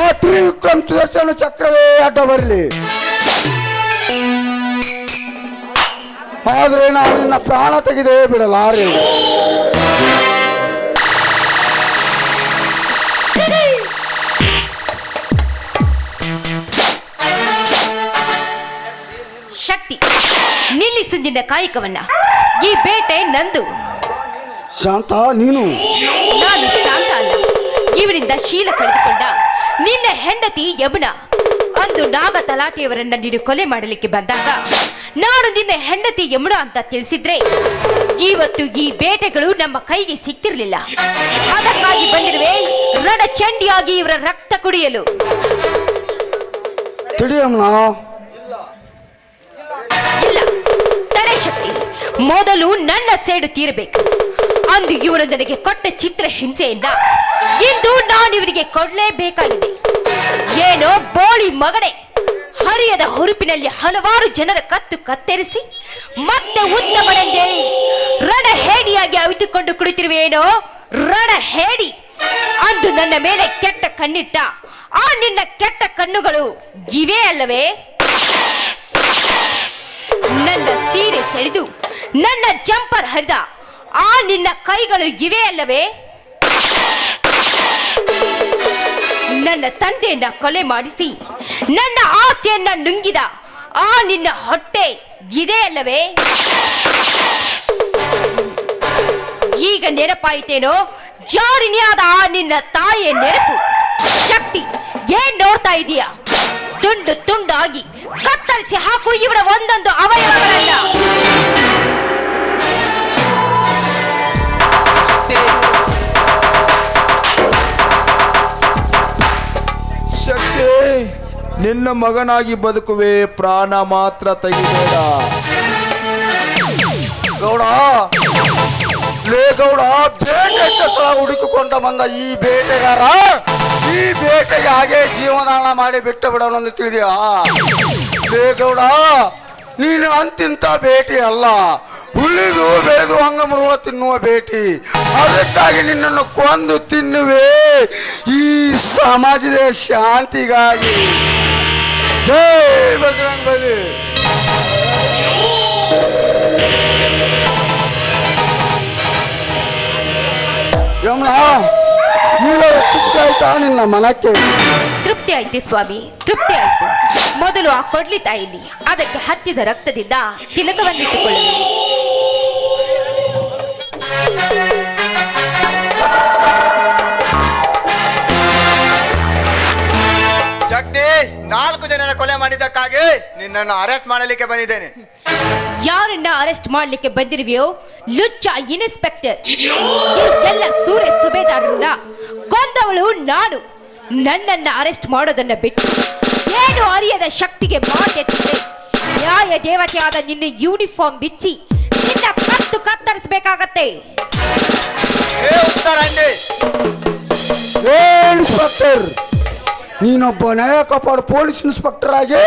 ಆ ತ್ರಿವಿಕ್ರಮ್ ಸುದರ್ಶನ ಚಕ್ರವೇ ಅಡ್ಡ ಬರಲಿ. ಆದ್ರೆ ನಾನು ನಿನ್ನ ಪ್ರಾಣ ತೆಗೆದೇ ಬಿಡಲಾರೆ. ಶಕ್ತಿ, ನಿಲ್ಲಿಸು ನಿನ್ನ ಕಾಯಕವನ್ನ. ಈ ಬೇಟೆ ನಂದು. ಶಾಂತ, ನೀನು? ನಾನು ಶಾಂತ ಅಲ್ಲ. ಇವರಿಂದ ಶೀಲ ಕಳೆದುಕೊಂಡ ನಿನ್ನ ಹೆಂಡತಿ ಯಮುನ ಅಂದು ನಾಗ ತಲಾಟೆಯವರನ್ನ ನೀನು ಕೊಲೆ ಮಾಡಲಿಕ್ಕೆ ಬಂದಾಗ ನಾನು ನಿನ್ನ ಹೆಂಡತಿ ಯಮುನ ಅಂತ ತಿಳಿಸಿದ್ರೆ ಇವತ್ತು ಈ ಬೇಟೆಗಳು ನಮ್ಮ ಕೈಗೆ ಸಿಕ್ತಿರ್ಲಿಲ್ಲ. ಅದಕ್ಕಾಗಿ ಬಂದಿರುವೆ ರಣಚಂಡಿಯಾಗಿ ಇವರ ರಕ್ತ ಕುಡಿಯಲು. ತಿಳಿಯಮ್ಮ. ಇಲ್ಲ, ತಡೆ ಶಕ್ತಿ. ಮೊದಲು ನನ್ನ ಸೇಡು ತೀರಬೇಕು. ಅಂದು ಇವರು ನನಗೆ ಕೊಟ್ಟ ಚಿತ್ರ ಹಿಂಸೆಯನ್ನ ಇಂದು ನಾನು ಇವರಿಗೆ ಕೊಡಲೇಬೇಕಾಗಿದೆ. ಏನೋ ಬೋಳಿ ಮಗಡೆ, ಹರಿಯದ ಹುರುಪಿನಲ್ಲಿ ಹಲವಾರು ಜನರ ಕತ್ತು ಕತ್ತರಿಸಿ ಮತ್ತೆ ಉತ್ತಮನೆಂದೇಳಿ ರಣಹೇಡಿಯಾಗಿ ಅವಿತುಕೊಂಡು ಕುಳಿತಿರುವೇನೋ ರಣಹೇಡಿ. ಅಂದು ನನ್ನ ಮೇಲೆ ಕೆಟ್ಟ ಕಣ್ಣಿಟ್ಟ ಆ ನಿನ್ನ ಕೆಟ್ಟ ಕಣ್ಣುಗಳು ಇವೆ ಅಲ್ಲವೇ? ನನ್ನ ಸೀರೆ ಸೆಳೆದು ನನ್ನ ಜಂಪರ್ ಹರಿದ ಆ ನಿನ್ನ ಕೈಗಳು ಇವೆ ಅಲ್ಲವೇ? ನನ್ನ ತಂದೆಯನ್ನ ಕೊಲೆ ಮಾಡಿಸಿ ನನ್ನ ಆಸ್ತಿಯನ್ನ ನುಂಗಿದ ಆ ನಿನ್ನ ಹೊಟ್ಟೆ ಇದೆ ಅಲ್ಲವೇ? ಈಗ ನೆನಪಾಯಿತೇನೋ ಜಾರಿನಿಯಾದ ಆ ನಿನ್ನ ತಾಯಿಯ ನೆನಪು. ಶಕ್ತಿ, ಏನ್ ನೋಡ್ತಾ ಇದೀಯ? ತುಂಡು ತುಂಡಾಗಿ ಕತ್ತರಿಸಿ ಹಾಕು ಇವರ ಒಂದೊಂದು ಅವಯವಗಳನ್ನ. ಶಕ್ತಿ, ನಿನ್ನ ಮಗನಾಗಿ ಬದುಕುವೆ, ಪ್ರಾಣ ಮಾತ್ರ ತೆಗಿಬೇಡ. ಗೌಡ, ಲೇ ಗೌಡ, ಬೇಟೆ ಸಲ ಹುಡುಕಿಕೊಂಡ ಬಂದ ಈ ಬೇಟೆಗಾರ ಈ ಬೇಟೆಗೆ ಹಾಗೆ ಜೀವನಾಳ ಮಾಡಿ ಬಿಟ್ಟು ಬಿಡೋಣಂದು ತಿಳಿದ್ಯಾ? ಲೇ ಗೌಡ, ನೀನು ಅಂತಿಂತ ಬೇಟೆ ಅಲ್ಲ, ಉಳಿದು ಬೆಳೆದು ಅಂಗಮೃಗ ತಿನ್ನುವ ಬೇಟಿ. ಅದಕ್ಕಾಗಿ ನಿನ್ನನ್ನು ಕೊಂದು ತಿನ್ನುವೆ ಈ ಸಮಾಜದ ಶಾಂತಿಗಾಗಿ. ಜೈ ಬಜರಂಗ ಬಲಿ. ಯಮುನಾ, ಈಗ ತೃಪ್ತಿ ಆಯ್ತಾ ನಿನ್ನ ಮನಕ್ಕೆ? ತೃಪ್ತಿ ಆಯ್ತು ಸ್ವಾಮಿ, ತೃಪ್ತಿ ಆಯ್ತು. ಮೊದಲು ಆ ಕೊಡ್ಲಿ ತಾಯಿಲಿ ಅದಕ್ಕೆ ಹತ್ತಿದ ರಕ್ತದಿಂದ ತಿಲಕವನ್ನಿಟ್ಟುಕೊಳ್ಳಲು. ಶಕ್ತಿ, 4 ಜನರ ಕೊಲೆ ಮಾಡಿದ್ದಕ್ಕಾಗಿ ನಿನ್ನನ್ನು ಅರೆಸ್ಟ್ ಮಾಡಲಿಕ್ಕೆ ಬಂದಿದ್ದೇನೆ. ಯಾರನ್ನ ಅರೆಸ್ಟ್ ಮಾಡ್ಲಿಕ್ಕೆ ಬಂದಿರುವೆಯೋ ಲುಚ್ಚ ಇನ್ಸ್ಪೆಕ್ಟರ್? ಎಲ್ಲ ಸೂರ್ಯ ಸುಬೇದಾರನ್ನ ಕೊಂದವಳು ನಾನು. ನನ್ನನ್ನ ಅರೆಸ್ಟ್ ಮಾಡೋದನ್ನ ಬಿಟ್ಟು ಏನು ಅರಿಯದ ಶಕ್ತಿಗೆ ಮಾತೆತ್ತಿದೆ. ನ್ಯಾಯ ದೇವತೆಯಾದ ನಿನ್ನ ಯೂನಿಫಾರ್ಮ್ ಬಿಚ್ಚಿ ನಿನ್ನ ಕತ್ತು ಕತ್ತರಿಸಬೇಕಾಗತ್ತೆ. ಇನ್ಸ್ಪೆಕ್ಟರ್, ನೀನೊಬ್ಬ ನ್ಯಾಯ ಕಾಪಾಡು ಪೊಲೀಸ್ ಇನ್ಸ್ಪೆಕ್ಟರ್ ಆಗಿ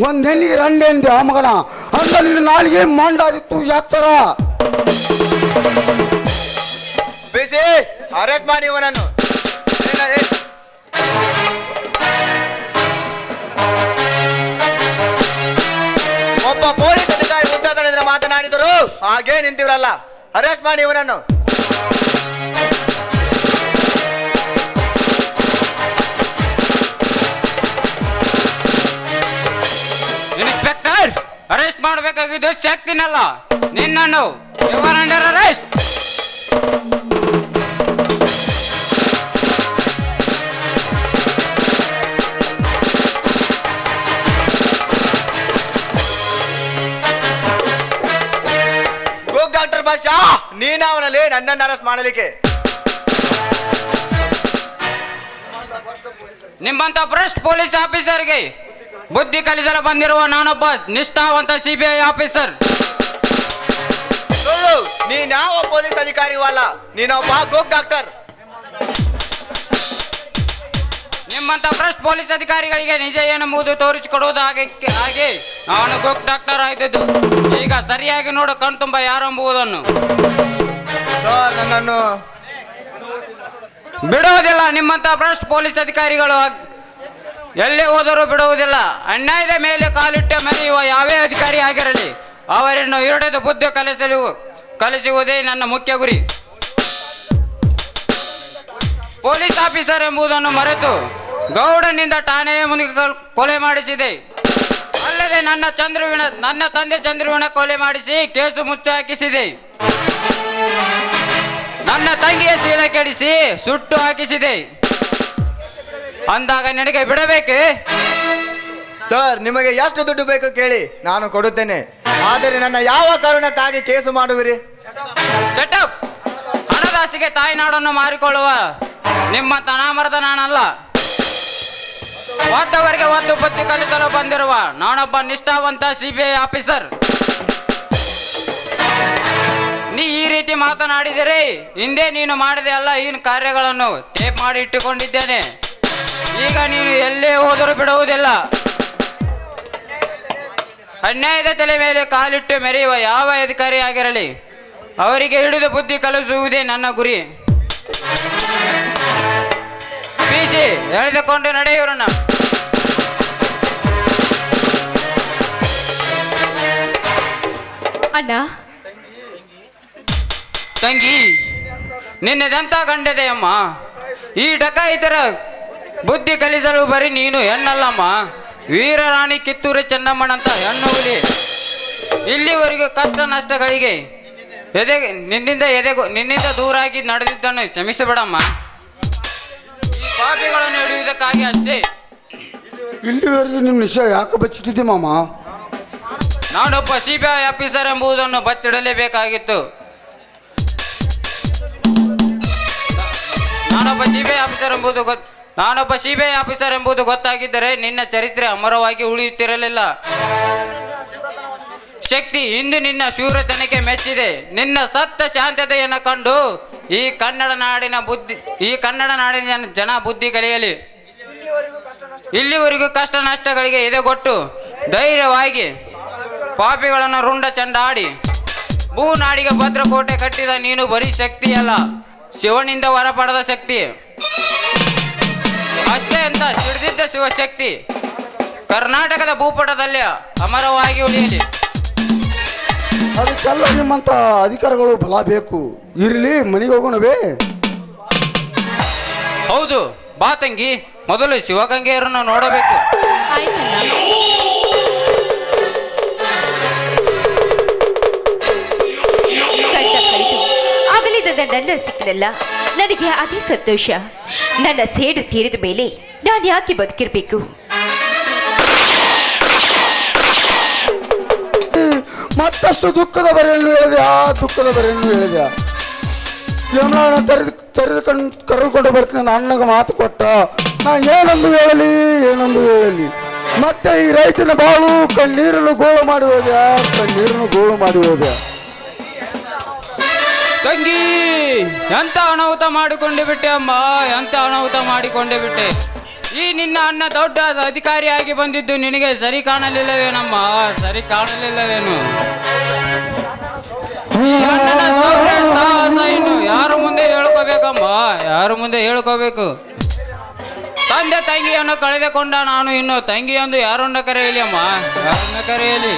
ಒಂದ್ ಹೆಣ್ಣಿಗೆ ರಂಡೆ ಅಂದೆ ಆ ಮಗನ. ಅಂತ ನಿನ್ನ ನಾಳಿಗೆ ಮಂಡಾದಿತ್ತು ಎತ್ತರ. ಬಿಸಿ ಅರೆಸ್ಟ್ ಮಾಡಿ ಇವನನ್ನು. ಒಬ್ಬ ಪೊಲೀಸ್ ಅಧಿಕಾರಿ ಉದ್ದತನದಿಂದ ಮಾತನಾಡಿದರು, ಹಾಗೇ ನಿಂತಿವ್ರಲ್ಲ. ಅರೆಸ್ಟ್ ಮಾಡಿ ಇವನನ್ನು. ಇನ್ಸ್ಪೆಕ್ಟರ್, ಅರೆಸ್ಟ್ ಮಾಡಬೇಕಾಗಿದ್ದು ಶಕ್ತಿನಲ್ಲ, ನಿನ್ನನ್ನು. Your under arrest. ಡಾಕ್ಟರ್ ಭಾಷಾ, ನೀನವನಲ್ಲಿ ನನ್ನನ್ನು ಅರೆಸ್ಟ್ ಮಾಡಲಿಕ್ಕೆ? ನಿಮ್ಮಂತ ಭ್ರಷ್ಟ ಪೊಲೀಸ್ ಆಫೀಸರ್ಗೆ ಬುದ್ಧಿ ಕಲಿಸಲು ಬಂದಿರುವ ನಾನೊಬ್ಬ ನಿಷ್ಠಾವಂತ CBI ಆಫೀಸರ್. ನೀನ್ಯಾವ ಪೊಲೀಸ್ ಅಧಿಕಾರಿಯೂ ಅಲ್ಲ, ನೀನೊಬ್ಬ ಗೋಕ್ ಡಾಕ್ಟರ್. ನಿಮ್ಮಂತ ಭ್ರಷ್ಟ ಪೊಲೀಸ್ ಅಧಿಕಾರಿಗಳಿಗೆ ನಿಜ ಏನೆಂಬುದು ತೋರಿಸಿಕೊಡುವುದು ಹಾಗೆ ನಾನು ಗೋಕ್ ಡಾಕ್ಟರ್ ಆಗಿದ್ದು. ಈಗ ಸರಿಯಾಗಿ ನೋಡು ಕಣ್ತುಂಬ ಯಾರೆಂಬುದನ್ನು. ಸರ್, ನನ್ನನ್ನು ಬಿಡುವುದಿಲ್ಲ. ನಿಮ್ಮಂತ ಭ್ರಷ್ಟ ಪೊಲೀಸ್ ಅಧಿಕಾರಿಗಳು ಎಲ್ಲಿ ಹೋದರೂ ಬಿಡುವುದಿಲ್ಲ. ಅನ್ಯಾಯದ ಮೇಲೆ ಕಾಲಿಟ್ಟ ಮೆರೆಯುವ ಯಾವೇ ಅಧಿಕಾರಿ ಆಗಿರಲಿ, ಅವರನ್ನು ಹಿಡಿದು ಬುದ್ಧಿ ಕಲಿಸುವುದೇ ನನ್ನ ಮುಖ್ಯ ಗುರಿ. ಪೊಲೀಸ್ ಆಫೀಸರ್ ಎಂಬುದನ್ನು ಮರೆತು ಗೌಡನಿಂದ ಠಾಣೆಯ ಮುಂದೆ ಕೊಲೆ ಮಾಡಿಸಿದೆ. ಅಲ್ಲದೆ ನನ್ನ ತಂದೆ ಚಂದ್ರುವಿನ ಕೊಲೆ ಮಾಡಿಸಿ ಕೇಸು ಮುಚ್ಚಿ ಹಾಕಿಸಿದೆ. ನನ್ನ ತಂಗಿಯ ಶೀಲ ಕೆಡಿಸಿ ಸುಟ್ಟು ಹಾಕಿಸಿದೆ. ಅಂದಾಗ ನನಗೆ ಬಿಡಬೇಕೆ? ಸರ್, ನಿಮಗೆ ಎಷ್ಟು ದುಡ್ಡು ಬೇಕು ಕೇಳಿ, ನಾನು ಕೊಡುತ್ತೇನೆ. ಆದರೆ ನನ್ನ ಯಾವ ಕಾರಣಕ್ಕಾಗಿ ಕೇಸು ಮಾಡುವಿರಿ? ಸೆಟಪ್. ಹಣದಾಸಿಗೆ ತಾಯ್ನಾಡನ್ನು ಮಾರಿಕೊಳ್ಳುವ ನಿಮ್ಮ ತನಾಮರದ ನಾನಲ್ಲ. ಒದ್ದವರಿಗೆ ಒದ್ದು ಬುದ್ಧಿ ಕಲಿಸಲು ಬಂದಿರುವ ನಾನೊಬ್ಬ ನಿಷ್ಠಾವಂತ CBI ಆಫೀಸರ್. ನೀ ಈ ರೀತಿ ಮಾತನಾಡಿದರೆ ಹಿಂದೆ ನೀನು ಮಾಡಿದೆ ಅಲ್ಲ ಈ ಕಾರ್ಯಗಳನ್ನು ಟೇಪ್ ಮಾಡಿ ಇಟ್ಟುಕೊಂಡಿದ್ದೇನೆ. ಈಗ ನೀನು ಎಲ್ಲೇ ಹೋದರೂ ಬಿಡುವುದಿಲ್ಲ. ಅನ್ಯಾಯದ ತಲೆ ಮೇಲೆ ಕಾಲಿಟ್ಟು ಮೆರೆಯುವ ಯಾವ ಅಧಿಕಾರಿಯಾಗಿರಲಿ ಅವರಿಗೆ ಹಿಡಿದು ಬುದ್ಧಿ ಕಲಿಸುವುದೇ ನನ್ನ ಗುರಿ. ಬೀಸಿ ಎಳೆದುಕೊಂಡು ನಡೆಯೋರನ್ನ. ಅಣ್ಣ, ತಂಗಿ, ನಿನ್ನೆದಂತ ಗಂಡದೆ ಅಮ್ಮ. ಈ ಡಕಾಯಿತರ ಬುದ್ಧಿ ಕಲಿಸಲು ಬರೀ ನೀನು ಹೆಣ್ಣಲ್ಲಮ್ಮ, ವೀರರಾಣಿ ಕಿತ್ತೂರು ಚೆನ್ನಮ್ಮನಂತ ಹೆಣ್ಣು ಹುಲಿ. ಇಲ್ಲಿವರೆಗೂ ಕಷ್ಟ ನಷ್ಟಗಳಿಗೆ ನಿನ್ನಿಂದ ದೂರಾಗಿ ನಡೆದಿದ್ದನ್ನು ಕ್ಷಮಿಸಬೇಡಮ್ಮ. ಈ ಪಾಪಿಗಳನ್ನು ಹಿಡಿಯುವುದಕ್ಕಾಗಿ ಅಷ್ಟೇ. ಇಲ್ಲಿವರೆಗೆ ನಿಮ್ಮ ವಿಷಯ ಯಾಕೆ ಬಚ್ಚಿಟ್ಟಿದ್ದೆ ಮಾಮ? ನಾನೊಬ್ಬ CBI ಆಫೀಸರ್ ಎಂಬುದನ್ನು ಬಚ್ಚಿಡಲೇಬೇಕಾಗಿತ್ತು. ನಾನೊಬ್ಬ CBI ಆಫೀಸರ್ ಎಂಬುದು ಗೊತ್ತಾಗಿದ್ದರೆ ನಿನ್ನ ಚರಿತ್ರೆ ಅಮರವಾಗಿ ಉಳಿಯುತ್ತಿರಲಿಲ್ಲ. ಶಕ್ತಿ ಇಂದು ನಿನ್ನ ಶೂರತನಕ್ಕೆ ಮೆಚ್ಚಿದೆ. ನಿನ್ನ ಸತ್ತ ಶಾಂತತೆಯನ್ನು ಕಂಡು ಈ ಕನ್ನಡ ನಾಡಿನ ಜನ ಬುದ್ಧಿ ಕಲಿಯಲಿ. ಇಲ್ಲಿವರೆಗೂ ಕಷ್ಟ ನಷ್ಟಗಳಿಗೆ ಎದೆಗೊಟ್ಟು ಧೈರ್ಯವಾಗಿ ಪಾಪಿಗಳನ್ನು ರುಂಡ ಚಂಡಾಡಿ ಭೂನಾಡಿಗೆ ಭದ್ರಕೋಟೆ ಕಟ್ಟಿದ ನೀನು ಬರೀ ಶಕ್ತಿಯಲ್ಲ, ಶಿವನಿಂದ ವರ ಪಡೆದ ಶಕ್ತಿ ಅಷ್ಟೇ ಅಂತ ಸಿಡಿದಿದ್ದ ಶಿವಶಕ್ತಿ ಕರ್ನಾಟಕದ ಭೂಪಟದಲ್ಲಿ ಅಮರವಾಗಿ ಉಳಿಯಲಿ. ಅದಕ್ಕೆಲ್ಲ ನಿಮ್ಮಂಥ ಅಧಿಕಾರಿಗಳು ಬಲ ಬೇಕು. ಇರಲಿ, ಮನೆಗೆ ಹೋಗೋಣವೇ? ಹೌದು ಬಾ ತಂಗಿ, ಮೊದಲು ಶಿವಗಂಗೆಯರನ್ನು ನೋಡಬೇಕು. ಆಗಲಿದ್ದ ನನ್ನ ಸಿಕ್ಕರಲ್ಲ, ನನಗೆ ಅದೇ ಸಂತೋಷ. ನನ್ನ ಸೇಡು ತೀರಿದ ಮೇಲೆ ನಾನು ಯಾಕೆ ಬದುಕಿರ್ಬೇಕು? ಮತ್ತಷ್ಟು ದುಃಖದ ಬರೆಯನ್ನು ಹೇಳಿದೆ. ಆ ದುಃಖದ ಬರೆಯನ್ನು ಹೇಳಿದೆ. ಯಮುನ ಕರೆದುಕೊಂಡು ಬರ್ತೀನಿ ಅಂತ ಅಣ್ಣಗೆ ಮಾತು ಕೊಟ್ಟ. ನಾ ಏನೊಂದು ಹೇಳಲಿ ಮತ್ತೆ ಈ ರೈತನ ಬಾಳು ಕಣ್ಣೀರನ್ನು ಗೋಳು ಮಾಡಿ ಹೋದೆ. ತಂಗಿ, ಎಂತ ಅನಾಹುತ ಮಾಡಿಕೊಂಡೆ ಬಿಟ್ಟೆ ಅಮ್ಮ, ಎಂತ ಅನಾಹುತ ಮಾಡಿಕೊಂಡೆ ಬಿಟ್ಟೆ. ಈ ನಿನ್ನ ಅಣ್ಣ ದೊಡ್ಡ ಅಧಿಕಾರಿಯಾಗಿ ಬಂದಿದ್ದು ನಿನಗೆ ಸರಿ ಕಾಣಲಿಲ್ಲವೇನಮ್ಮ? ಸರಿ ಕಾಣಲಿಲ್ಲವೇನು? ಇನ್ನು ಯಾರ ಮುಂದೆ ಹೇಳ್ಕೋಬೇಕಮ್ಮ? ಯಾರ ಮುಂದೆ ಹೇಳ್ಕೋಬೇಕು? ತಂದೆ ತಂಗಿಯನ್ನು ಕಳೆದುಕೊಂಡ ನಾನು ಇನ್ನು ತಂಗಿಯೊಂದು ಯಾರನ್ನ ಕರೆಯಲಿ ಅಮ್ಮ? ಯಾರನ್ನ ಕರೆಯಲಿ?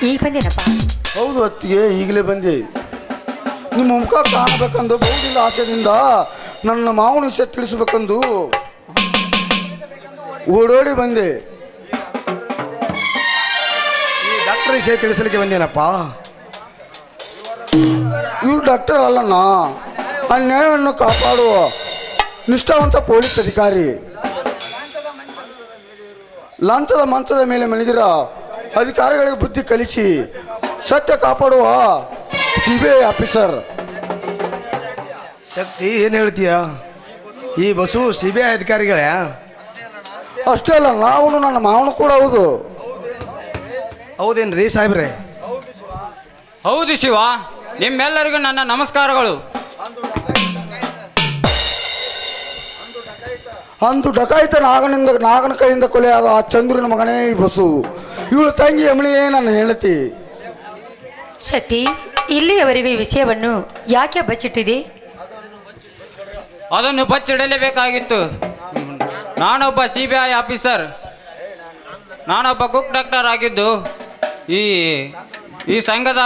ಈಗ ಬಂದೇನಪ್ಪ? ಹೌದು ಅತ್ತಿಗೆ, ಈಗಲೇ ಬಂದೆ. ನಿಮ್ಮ ಮುಖ ಕಾಣಬೇಕಂದು ಬಹುದಿನ ಆಸೆಯಿಂದ ನನ್ನ ಮಾವನ ವಿಷಯ ತಿಳಿಸ್ಬೇಕಂದು ಓಡೋಡಿ ಬಂದೆ. ಈ ಡಾಕ್ಟರ್ ವಿಷಯ ತಿಳಿಸಲಿಕ್ಕೆ ಬಂದೇನಪ್ಪ. ಇವ್ರು ಡಾಕ್ಟರ್ ಅಲ್ಲಣ್ಣ, ಅನ್ಯಾಯವನ್ನು ಕಾಪಾಡುವ ನಿಷ್ಠಾವಂತ ಪೊಲೀಸ್ ಅಧಿಕಾರಿ. ಲಂಚದ ಮಂಚದ ಮೇಲೆ ಮಲಗಿರ ಅಧಿಕಾರಿಗಳಿಗೆ ಬುದ್ಧಿ ಕಲಿಸಿ ಸತ್ಯ ಕಾಪಾಡುವ CBI ಆಫೀಸರ್. ಶಕ್ತಿ, ಏನು ಹೇಳ್ತೀಯ? ಈ ಬಸ್ಸು CBI ಅಧಿಕಾರಿಗಳೇ? ಅಷ್ಟೇ ಅಲ್ಲ, ನಾವು ನನ್ನ ಮಾವನು ಕೂಡ ಹೌದು. ಹೌದೇನ್ರಿ ಸಾಹೇಬ್ರೆ? ಹೌದು ಶಿವ, ನಿಮ್ಮೆಲ್ಲರಿಗೂ ನನ್ನ ನಮಸ್ಕಾರಗಳು. ಅಂದು ಡಕಾಯಿತ ನಾಗನ ಕೈಯಿಂದ ಕೊಲೆಯಾದ ಆ ಚಂದ್ರನ ಮಗನೇ ಈ ಬಸ್ಸು. ಇವಳು ತಂಗಿ ಯಮಣಿಯೇ ನನ್ನ ಹೆಂಡತಿ. ಶಕ್ತಿ, ಇಲ್ಲಿಯವರೆಗೂ ಈ ವಿಷಯವನ್ನು ಯಾಕೆ ಬಚ್ಚಿಟ್ಟಿದೆ? ಅದನ್ನು ಬಚ್ಚಿಡಲೇಬೇಕಾಗಿತ್ತು. ನಾನೊಬ್ಬ CBI ಆಫೀಸರ್, ನಾನೊಬ್ಬ ಕುಕ್ ಡಾಕ್ಟರ್ ಆಗಿದ್ದು ಈ ಸಂಘದ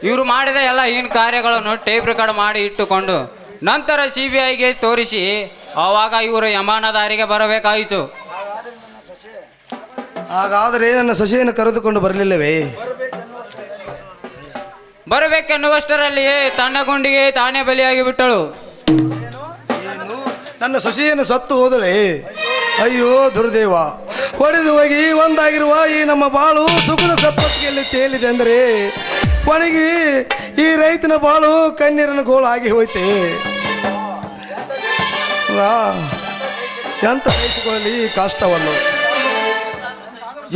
ಇವರು ಮಾಡಿದ ಎಲ್ಲ ಏನು ಕಾರ್ಯಗಳನ್ನು ಟೇಪ್ ರೆಕಾರ್ಡ್ ಮಾಡಿ ಇಟ್ಟುಕೊಂಡು ನಂತರ CBIಗೆ ತೋರಿಸಿ ಆವಾಗ ಇವರು ಯಮಾನ ದಾರಿಗೆ ಬರಬೇಕಾಯಿತು. ಹಾಗಾದರೆ ನನ್ನ ಸೊಸೆಯನ್ನು ಕರೆದುಕೊಂಡು ಬರಲಿಲ್ಲವೇ? ಬರಬೇಕೆನ್ನುವಷ್ಟರಲ್ಲಿಯೇ ತನ್ನ ಗುಂಡಿಗೆ ತಾನೇ ಬಲಿಯಾಗಿ ಬಿಟ್ಟಳು. ನನ್ನ ಸೊಸೆಯನ್ನು ಸತ್ತು ಹೋದಳೆ. ಅಯ್ಯೋ ದುರ್ದೇವ, ಹೊಡೆದು ಹೋಗಿ ಒಂದಾಗಿರುವ ಈ ನಮ್ಮ ಬಾಳು ಸುಖದ ಸಪ್ಪತ್ತಿಗೆಯಲ್ಲಿ ತೇಲಿದೆ ಅಂದರೆ ಒಣಗಿ ಈ ರೈತನ ಬಾಳು ಕಣ್ಣೀರಿನ ಗೋಳಾಗಿ ಹೋಯ್ತೆ. ಎಂತ ಸಹಿಸಿಕೊಳ್ಳಲಿ ಈ ಕಷ್ಟವನ್ನು.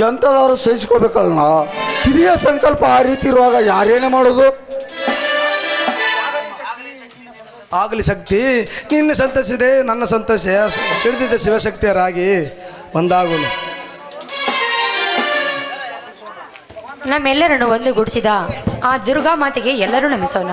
ಎಂಥದಾದ್ರು ಸಹಿಸ್ಕೋಬೇಕಲ್ಲ. ಹಿರಿಯ ಸಂಕಲ್ಪ ಆ ರೀತಿ ಇರುವಾಗ ಯಾರೇನೇ ಮಾಡೋದು. ಆಗಲಿ ಶಕ್ತಿ, ನಿನ್ನ ಸಂತಸಿದೆ ನನ್ನ ಸಂತಸ ಸಿಡಿದಿದ್ದ ಶಿವಶಕ್ತಿಯರಾಗಿ ಒಂದಾಗುನು. ನಮ್ಮೆಲ್ಲರನ್ನು ಒಂದುಗೂಡಿಸಿದ ಆ ದುರ್ಗಾ ಮಾತೆಗೆ ಎಲ್ಲರೂ ನಮಿಸೋಣ.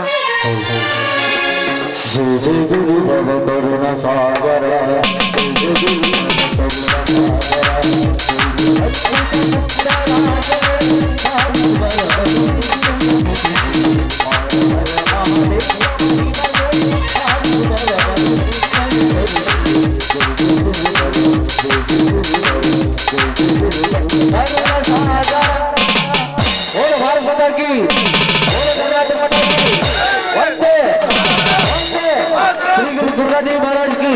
दुर्गा देवी महाराज की